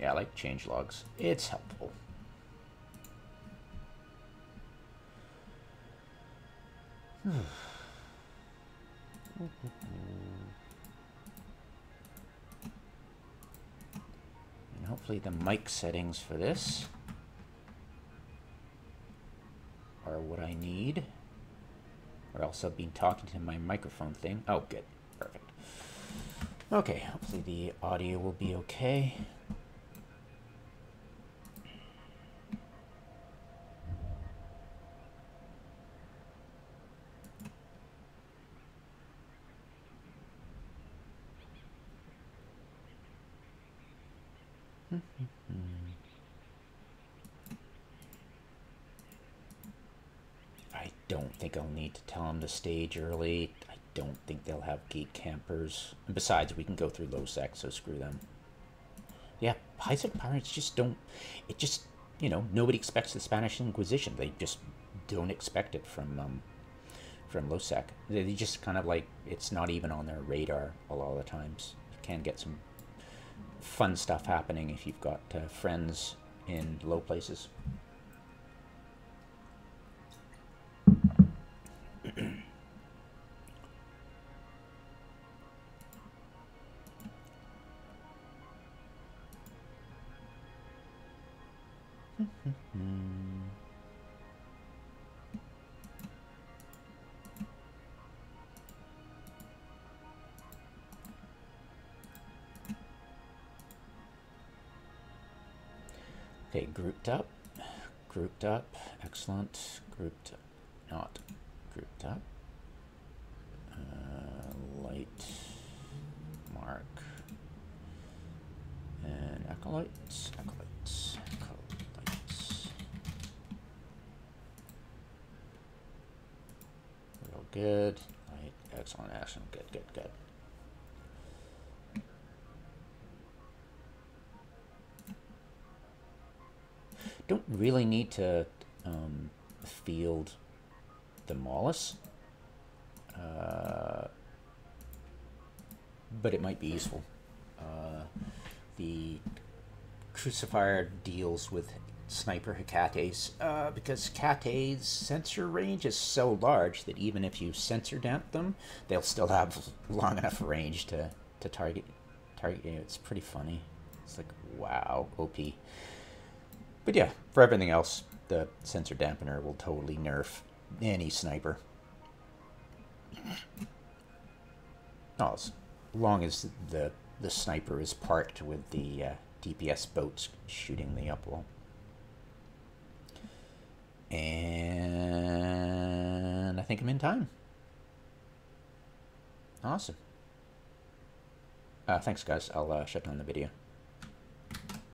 Yeah, I like change logs. It's helpful. And hopefully the mic settings for this are what I need. Or else I've been talking to my microphone thing. Oh, good. Perfect. Okay, hopefully the audio will be okay. I don't think I'll need to tell them to stage early. I don't think they'll have gate campers. And besides, we can go through lowsec, so screw them. Yeah, high-sec pirates just don't... It just, you know, nobody expects the Spanish Inquisition. They just don't expect it from lowsec. They just kind of like, it's not even on their radar a lot of the times. You can get some fun stuff happening if you've got friends in low places. Okay, grouped up, excellent, grouped, not grouped up, light, mark, and acolytes, acolytes, acolytes, real good, light, excellent, excellent, good, good, good. Don't really need to field the Mollis, but it might be useful. The Crucifier deals with sniper Hecates because Hecate's sensor range is so large that even if you sensor damp them, they'll still have long enough range to target you. It's pretty funny. It's like, wow, OP. But yeah, for everything else, the sensor dampener will totally nerf any sniper. Oh, as long as the sniper is parked with the DPS boats shooting the upwall. And I think I'm in time. Awesome. Thanks, guys. I'll shut down the video.